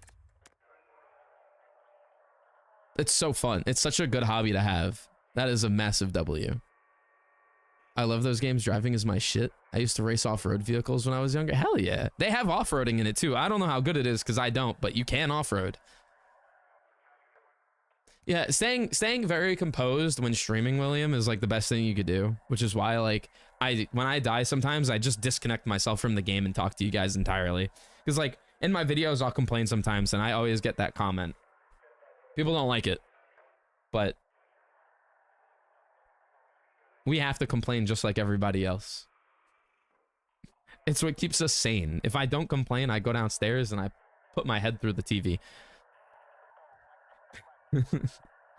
it's so fun. It's such a good hobby to have. That is a massive W. I love those games. Driving is my shit. I used to race off-road vehicles when I was younger. Hell yeah. They have off-roading in it too. I don't know how good it is because I don't, but you can off-road. Yeah, staying very composed when streaming, William, is like the best thing you could do, which is why like when I die sometimes I just disconnect myself from the game and talk to you guys entirely. Because like in my videos I'll complain sometimes and I always get that comment. People don't like it, but we have to complain just like everybody else. It's what keeps us sane. If I don't complain, I go downstairs and I put my head through the TV.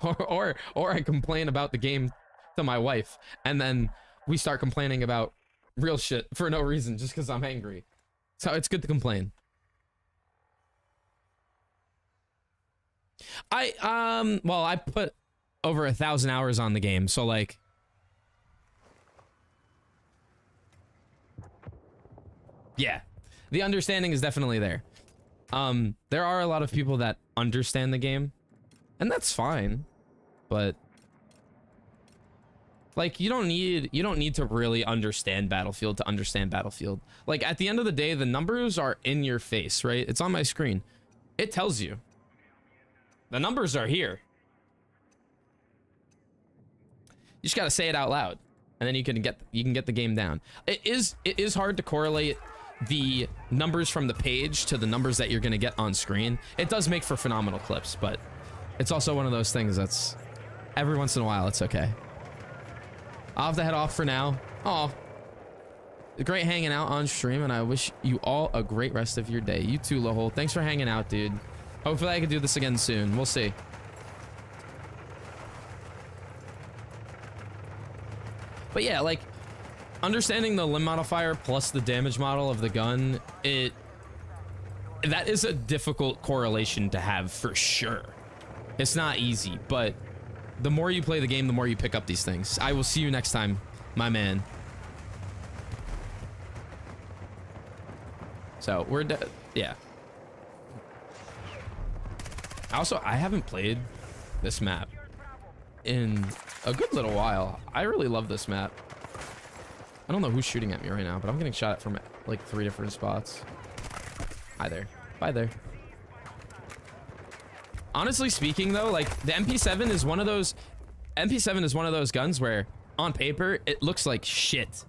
or I complain about the game to my wife, and then we start complaining about real shit for no reason just because I'm angry. So it's good to complain. Well, I put over 1,000 hours on the game, so like yeah, the understanding is definitely there. There are a lot of people that understand the game, and that's fine, but like you don't need to really understand Battlefield to understand Battlefield. Like at the end of the day, the numbers are in your face, right? It's on my screen. It tells you. The numbers are here. You just got to say it out loud, and then you can get the game down. It is hard to correlate the numbers from the page to the numbers that you're going to get on screen. It does make for phenomenal clips, but it's also one of those things that's every once in a while it's okay. I'll have to head off for now. Oh, great hanging out on stream, and I wish you all a great rest of your day. You too, Lohol. Thanks for hanging out, dude. Hopefully I can do this again soon. We'll see. But yeah, like, understanding the limb modifier plus the damage model of the gun, that is a difficult correlation to have for sure. It's not easy, but the more you play the game, the more you pick up these things. I will see you next time, my man. So we're yeah. Also, I haven't played this map in a good little while. I really love this map. I don't know who's shooting at me right now, but I'm getting shot at from like 3 different spots. Hi there. Bye there. Honestly speaking though, like the MP7 is one of those guns where on paper it looks like shit.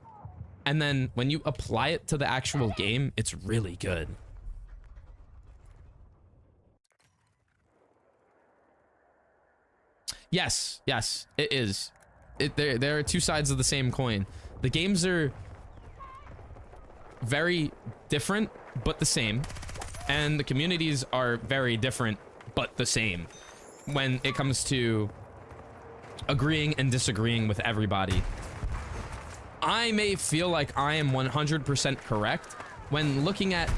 And then when you apply it to the actual game, it's really good. Yes, it is. There are two sides of the same coin. The games are very different, but the same. And the communities are very different, but the same. When it comes to agreeing and disagreeing with everybody. I may feel like I am 100% correct when looking at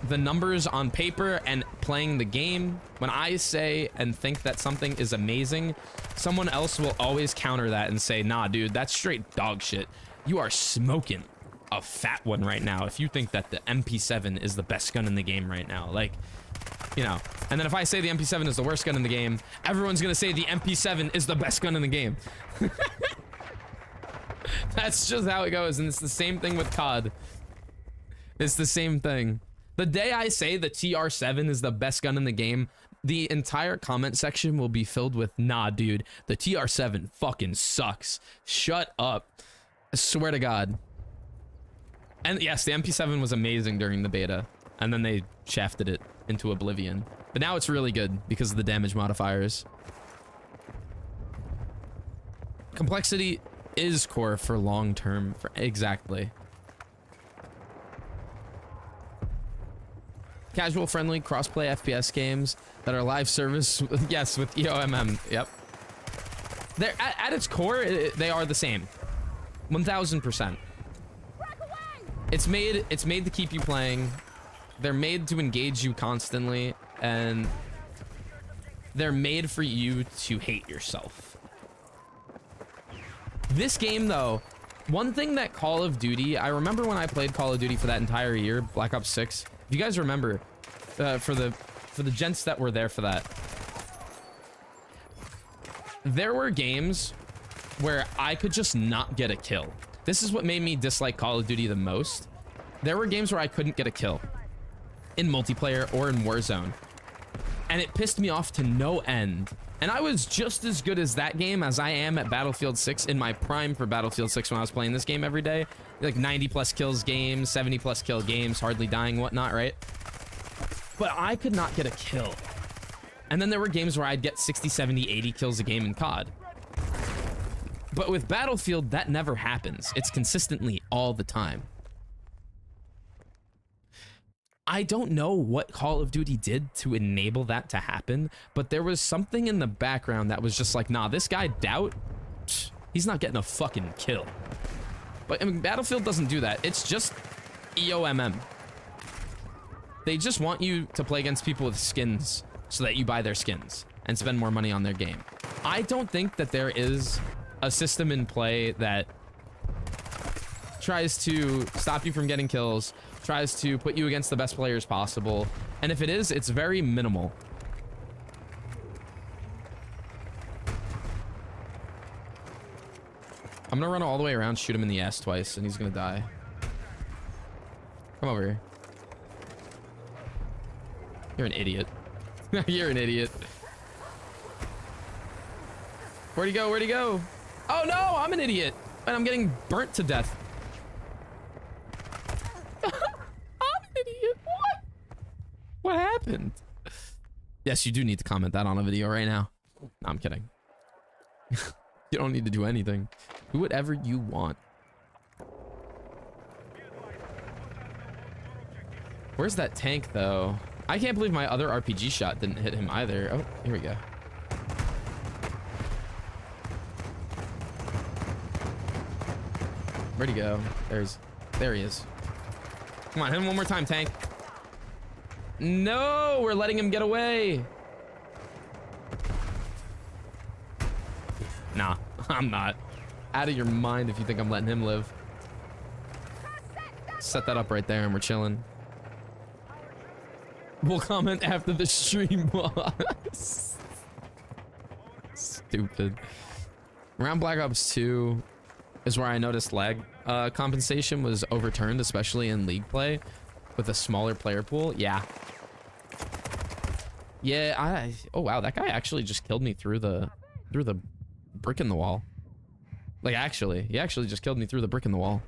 the numbers on paper and playing the game. When I say and think that something is amazing, someone else will always counter that and say, nah, dude, that's straight dog shit. You are smoking a fat one right now if you think that the MP7 is the best gun in the game right now. Like, you know. And then if I say the MP7 is the worst gun in the game, everyone's gonna say the MP7 is the best gun in the game. That's just how it goes, and it's the same thing with COD. It's the same thing. The day I say the TR7 is the best gun in the game, the entire comment section will be filled with, nah, dude, the TR7 fucking sucks. Shut up. I swear to God. And yes, the MP7 was amazing during the beta, and then they shafted it into oblivion. But now it's really good because of the damage modifiers. Complexity is core for long term. Exactly. Casual friendly crossplay FPS games that are live service. Yes, with EOMM. Yep. They're at its core, they are the same. 1000%. It's made to keep you playing. They're made to engage you constantly, and they're made for you to hate yourself. This game though, one thing that Call of Duty, I remember when I played Call of Duty for that entire year, Black Ops 6. If you guys remember, for the gents that were there for that, there were games where I could just not get a kill. This is what made me dislike Call of Duty the most. There were games where I couldn't get a kill in multiplayer or in Warzone, and it pissed me off to no end. And I was just as good as that game as I am at Battlefield 6 in my prime for Battlefield 6 when I was playing this game every day. Like 90 plus kills games, 70 plus kill games, hardly dying, whatnot, right? But I could not get a kill. And then there were games where I'd get 60, 70, 80 kills a game in COD. But with Battlefield, that never happens. It's consistently all the time. I don't know what Call of Duty did to enable that to happen, but there was something in the background that was just like, nah, this guy Doubt, he's not getting a fucking kill. But I mean, Battlefield doesn't do that. It's just EOMM. They just want you to play against people with skins so that you buy their skins and spend more money on their game. I don't think that there is a system in play that tries to stop you from getting kills, tries to put you against the best players possible, and if it is, it's very minimal. I'm gonna run all the way around, shoot him in the ass twice, and he's gonna die. Come over here. You're an idiot. You're an idiot. Where'd he go? Where'd he go? Oh no, I'm an idiot. And I'm getting burnt to death. I'm an idiot. What? What happened? Yes, you do need to comment that on a video right now. No, I'm kidding. You don't need to do anything. Do whatever you want. Where's that tank, though? I can't believe my other RPG shot didn't hit him either. Oh, here we go. Where'd he go? There he is. Come on, hit him one more time, tank. No, we're letting him get away. Nah, I'm not. Out of your mind if you think I'm letting him live. Set that up right there and we're chilling. We'll comment after the stream was. Stupid. Around Black Ops 2 is where I noticed lag compensation was overturned, especially in league play with a smaller player pool. Yeah. Yeah, oh wow, that guy actually just killed me through the brick in the wall. Like he actually just killed me through the brick in the wall.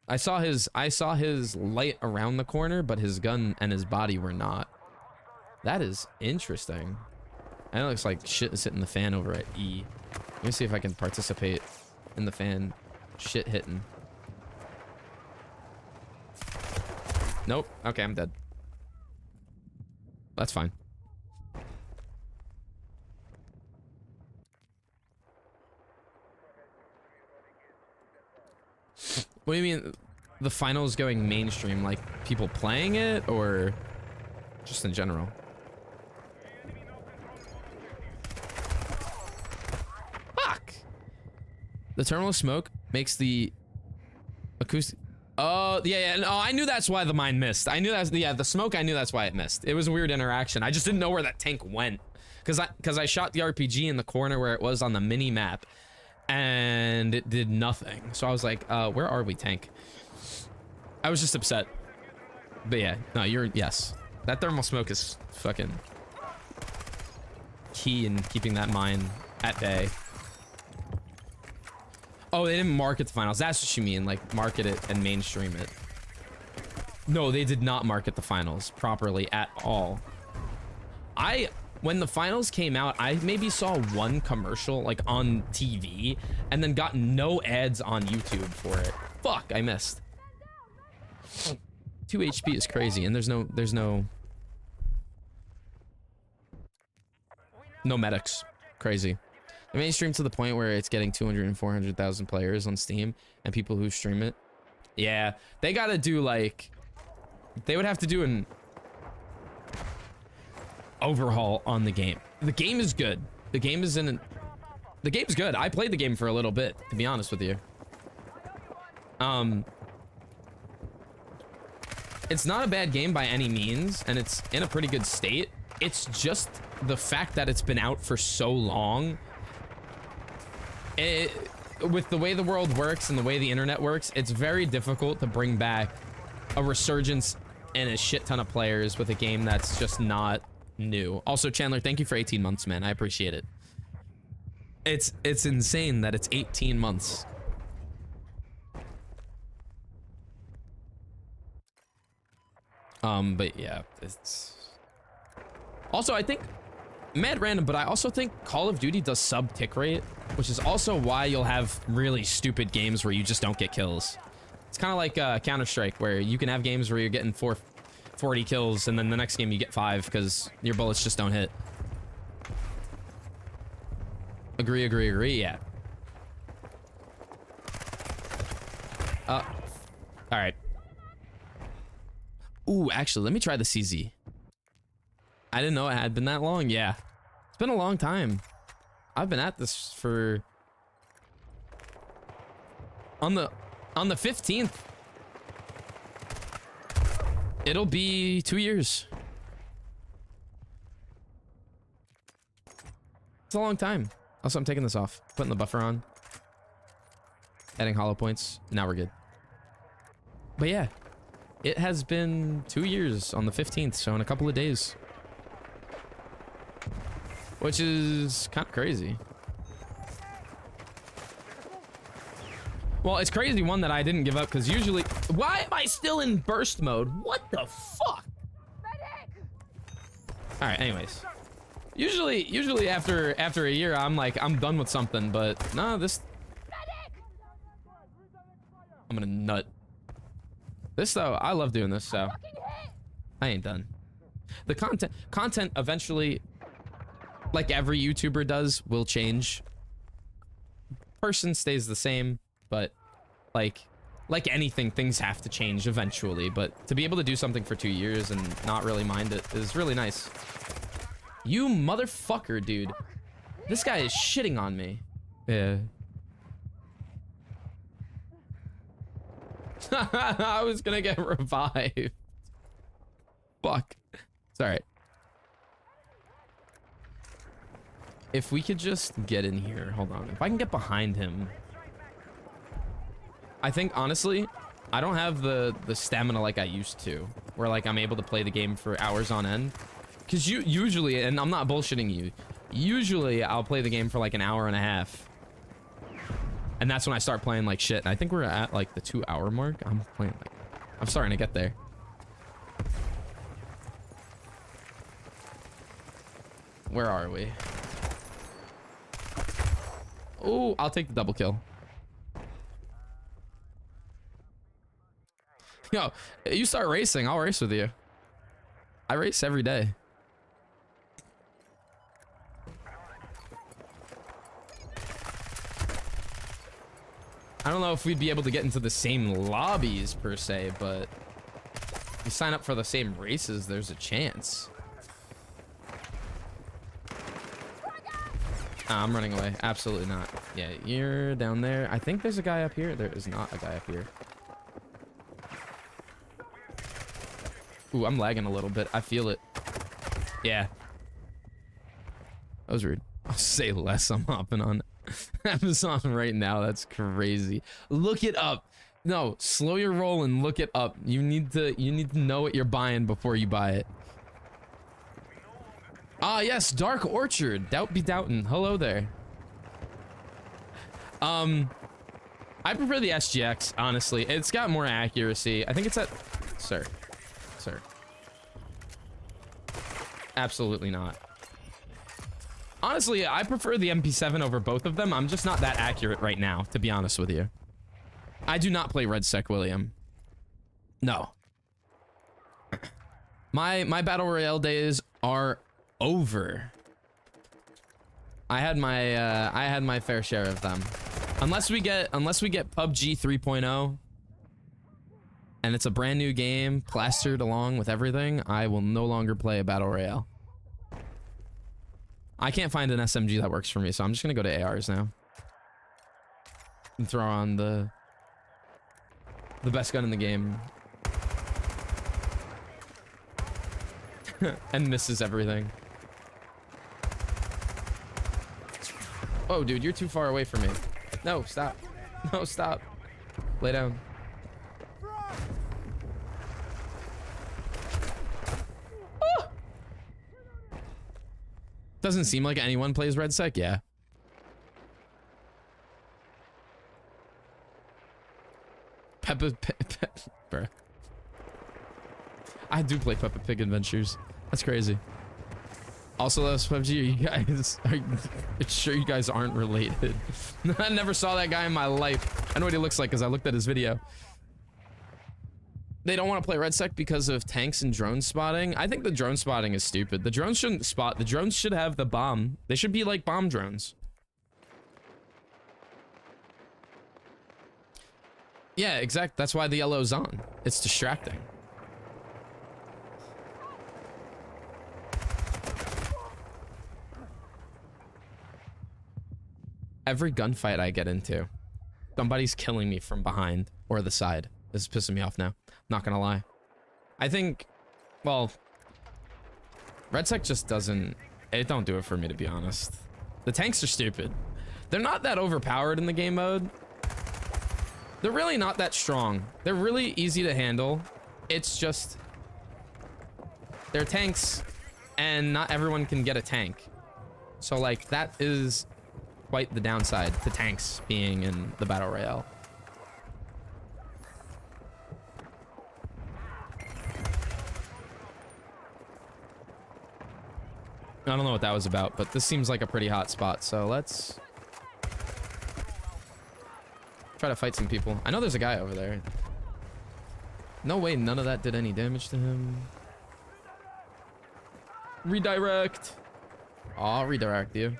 I saw his light around the corner, but his gun and his body were not. That is interesting. And it looks like shit is hitting the fan over at E. Let me see if I can participate in the fan shit hitting. Nope. Okay, I'm dead. That's fine. What do you mean the finals going mainstream? Like people playing it or just in general? Fuck! The terminal smoke makes the acoustic... Oh, yeah. No, I knew that's why the mine missed. I knew that's... Yeah, the smoke, I knew that's why it missed. It was a weird interaction. I just didn't know where that tank went. Because I shot the RPG in the corner where it was on the mini map. And it did nothing. So I was like, where are we, tank? I was just upset. But yeah, no, yes. That thermal smoke is fucking key in keeping that mine at bay. Oh, they didn't market the finals. That's what you mean, like market it and mainstream it. No, they did not market the finals properly at all. When the finals came out, I maybe saw one commercial like on TV and then got no ads on YouTube for it. Fuck, I missed. 2 HP is crazy and there's no medics. Crazy. The mainstream to the point where it's getting 200 and 400,000 players on Steam and people who stream it. Yeah, they gotta do like, they would have to do an overhaul on the game. The game is good. The game is good. I played the game for a little bit, to be honest with you. It's not a bad game by any means, and it's in a pretty good state. It's just the fact that it's been out for so long. With the way the world works and the way the internet works, it's very difficult to bring back a resurgence and a shit ton of players with a game that's just not new. Also, Chandler, thank you for 18 months, man. I appreciate it. It's insane that it's 18 months. But yeah, it's also, I think, mad random, but I also think Call of Duty does sub tick rate, which is also why you'll have really stupid games where you just don't get kills. It's kind of like Counter-Strike, where you can have games where you're getting 40 kills and then the next game you get 5 because your bullets just don't hit. Agree, yeah. All right. Ooh, actually, let me try the CZ. I didn't know it had been that long. Yeah, it's been a long time. I've been at this for on the 15th. It'll be 2 years. It's a long time. Also, I'm taking this off, putting the buffer on, adding hollow points. Now we're good. But yeah, it has been 2 years on the 15th, so in a couple of days. which is kind of crazy. Well, it's crazy, one, that I didn't give up, because usually... Why am I still in burst mode? What the fuck? All right, anyways. Usually after a year, I'm like, I'm done with something, but no, this... I'm gonna nut. This, though, I love doing this, so... I ain't done. The content eventually, like every YouTuber does, will change. Person stays the same, but like anything, things have to change eventually. But to be able to do something for 2 years and not really mind it is really nice. You motherfucker, dude. This guy is shitting on me. Yeah. I was gonna get revived. Fuck. It's alright. If we could just get in here. Hold on. If I can get behind him. I think, honestly, I don't have the stamina like I used to. Where, like, I'm able to play the game for hours on end. Because usually, and I'm not bullshitting you, usually I'll play the game for, like, an hour and a half. And that's when I start playing like shit. And I think we're at, like, the 2 hour mark. I'm playing, like... I'm starting to get there. Where are we? Oh, I'll take the double kill. Yo, you start racing, I'll race with you. I race every day. I don't know if we'd be able to get into the same lobbies per se, but if you sign up for the same races, there's a chance. I'm running away. Absolutely not. Yeah, you're down there. I think there's a guy up here. There is not a guy up here. Ooh, I'm lagging a little bit. I feel it. Yeah. That was rude. I'll say less. I'm hopping on Amazon right now. That's crazy. Look it up. No, slow your roll and look it up. You need to know what you're buying before you buy it. Ah, yes, Dark Orchard. Doubt be doubting. Hello there. I prefer the SGX, honestly. It's got more accuracy. I think it's at... Sir. Absolutely not. Honestly, I prefer the MP7 over both of them. I'm just not that accurate right now, to be honest with you. I do not play Red Sec William. No. My Battle Royale days are over. I had my fair share of them. Unless we get PUBG 3.0 and it's a brand new game plastered along with everything, I will no longer play a Battle Royale. I can't find an SMG that works for me, so I'm just gonna go to ARs now. And throw on the best gun in the game. And misses everything. Oh, dude, you're too far away from me. No, stop. No, stop. Lay down. Ah! Doesn't seem like anyone plays Red Sec, yeah. Bruh. I do play Peppa Pig Adventures. That's crazy. Also, those PUBG, are you sure you guys aren't related? I never saw that guy in my life. I know what he looks like because I looked at his video. They don't want to play Red Sec because of tanks and drone spotting. I think the drone spotting is stupid. The drones shouldn't spot. The drones should have the bomb. They should be like bomb drones. Yeah, exact. That's why the yellow's on. It's distracting. Every gunfight I get into, somebody's killing me from behind or the side. This is pissing me off now. Not gonna lie. I think, well, Red Sec just doesn't, it don't do it for me, to be honest. The tanks are stupid. They're not that overpowered in the game mode. They're really not that strong. They're really easy to handle. It's just, they're tanks and not everyone can get a tank. So like that is quite the downside to tanks being in the battle royale. I don't know what that was about, but this seems like a pretty hot spot, so let's try to fight some people. I know there's a guy over there. No way none of that did any damage to him. Redirect. I'll redirect you.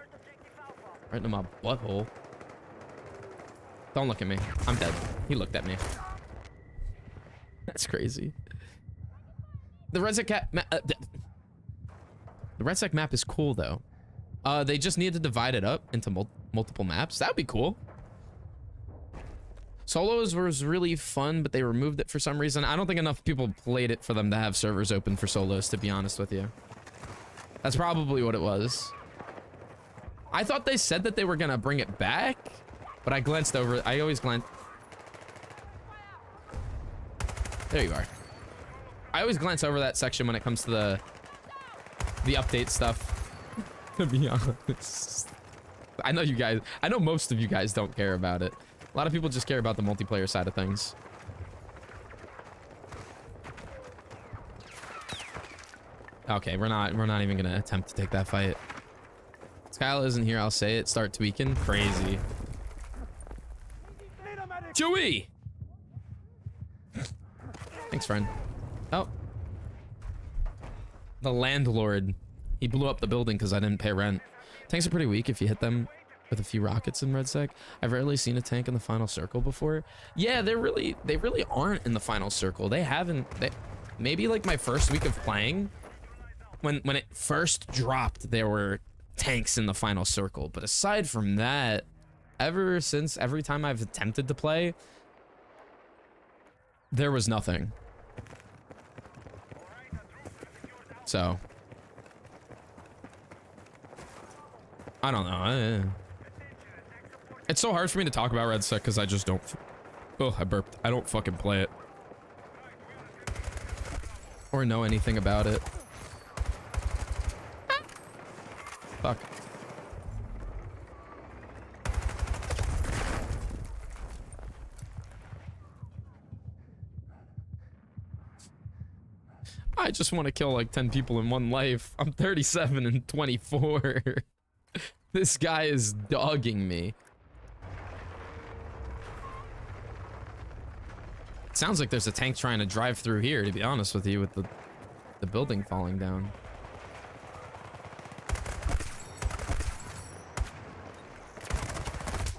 Right into my butthole. Don't look at me. I'm dead. He looked at me. That's crazy. The Red Sec the Red Sec map is cool though. They just need to divide it up into multiple maps. That would be cool. Solos was really fun, but they removed it for some reason. I don't think enough people played it for them to have servers open for solos, to be honest with you. That's probably what it was. I thought they said that they were gonna bring it back, but I glanced over. I always glance. There you are. I always glance over that section when it comes to the update stuff. To be honest, I know most of you guys don't care about it. A lot of people just care about the multiplayer side of things. Okay, we're not even gonna attempt to take that fight. Skyla isn't here, I'll say it. Start tweaking. Crazy. Joey! Thanks, friend. Oh. The landlord. He blew up the building because I didn't pay rent. Tanks are pretty weak if you hit them with a few rockets in Red Sec. I've rarely seen a tank in the final circle before. Yeah, they really aren't in the final circle. They haven't. Maybe like my first week of playing, when it first dropped, there were tanks in the final circle. But aside from that, every time I've attempted to play, there was nothing. So I don't know. It's so hard for me to talk about Red Sec because I just don't. Oh, I burped. I don't fucking play it or know anything about it. Fuck. I just want to kill like 10 people in one life. I'm 37 and 24. This guy is dogging me. Sounds like there's a tank trying to drive through here, to be honest with you, with the building falling down.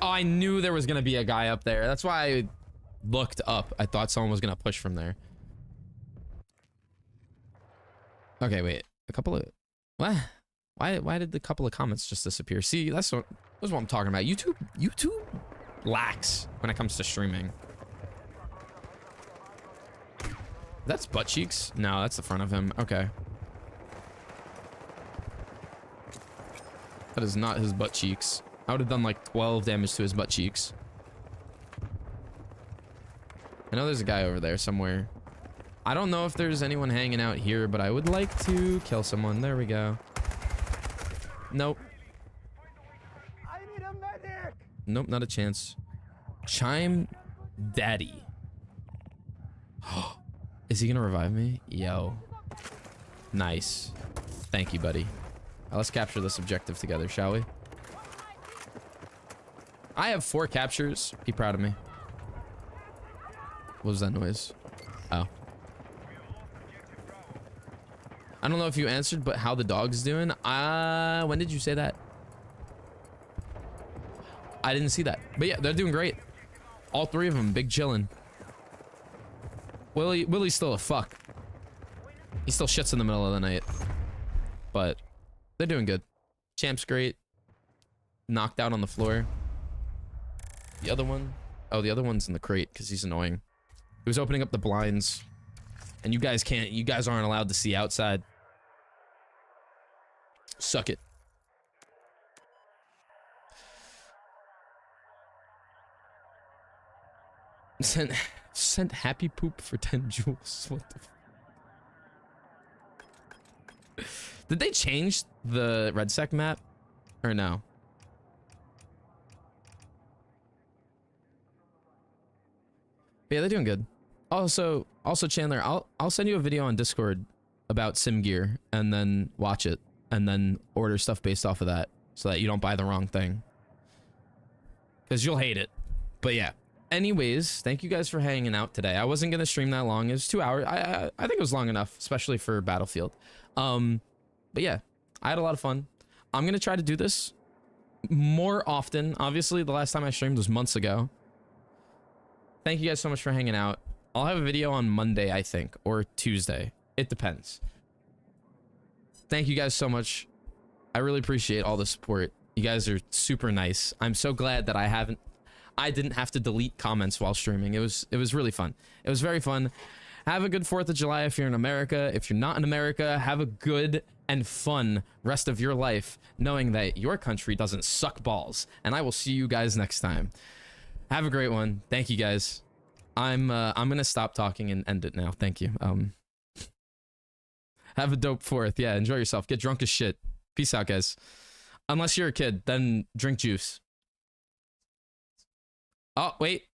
Oh, I knew there was gonna be a guy up there. That's why I looked up. I thought someone was gonna push from there. Okay, wait. A couple of... What? Why did the couple of comments just disappear? See, that's what I'm talking about. YouTube lacks when it comes to streaming. That's butt cheeks? No, that's the front of him. Okay. That is not his butt cheeks. I would have done like 12 damage to his butt cheeks. I know there's a guy over there somewhere. I don't know if there's anyone hanging out here, but I would like to kill someone. There we go. Nope. I need a medic. Nope, not a chance. Chime Daddy. Is he gonna revive me? Yo. Nice. Thank you, buddy. Let's capture this objective together, shall we? I have 4 captures. Be proud of me. What was that noise? Oh. I don't know if you answered, but how the dog's doing? When did you say that? I didn't see that. But yeah, they're doing great. All 3 of them, big chillin'. Willie's still a fuck. He still shits in the middle of the night. But they're doing good. Champ's great. Knocked out on the floor. The other one? Oh, the other one's in the crate because he's annoying. He was opening up the blinds. And you guys aren't allowed to see outside. Suck it. Sent happy poop for 10 jewels. What the Did they change the Red Sec map Or no? But yeah, they're doing good. Also Chandler, I'll send you a video on Discord about sim gear and then watch it and then order stuff based off of that so that you don't buy the wrong thing. Because you'll hate it. But yeah. Anyways, thank you guys for hanging out today. I wasn't gonna stream that long. It was 2 hours. I think it was long enough, especially for Battlefield. But yeah, I had a lot of fun. I'm gonna try to do this more often. Obviously, the last time I streamed was months ago. Thank you guys so much for hanging out. I'll have a video on Monday, I think, or Tuesday. It depends. Thank you guys so much. I really appreciate all the support. You guys are super nice. I'm so glad that I didn't have to delete comments while streaming. It was really fun. It was very fun. Have a good 4th of July if you're in America. If you're not in America, have a good and fun rest of your life, knowing that your country doesn't suck balls. And I will see you guys next time. Have a great one. Thank you guys. I'm gonna stop talking and end it now. Thank you. Have a dope 4th. Yeah, enjoy yourself. Get drunk as shit. Peace out, guys. Unless you're a kid, then drink juice. Oh, wait.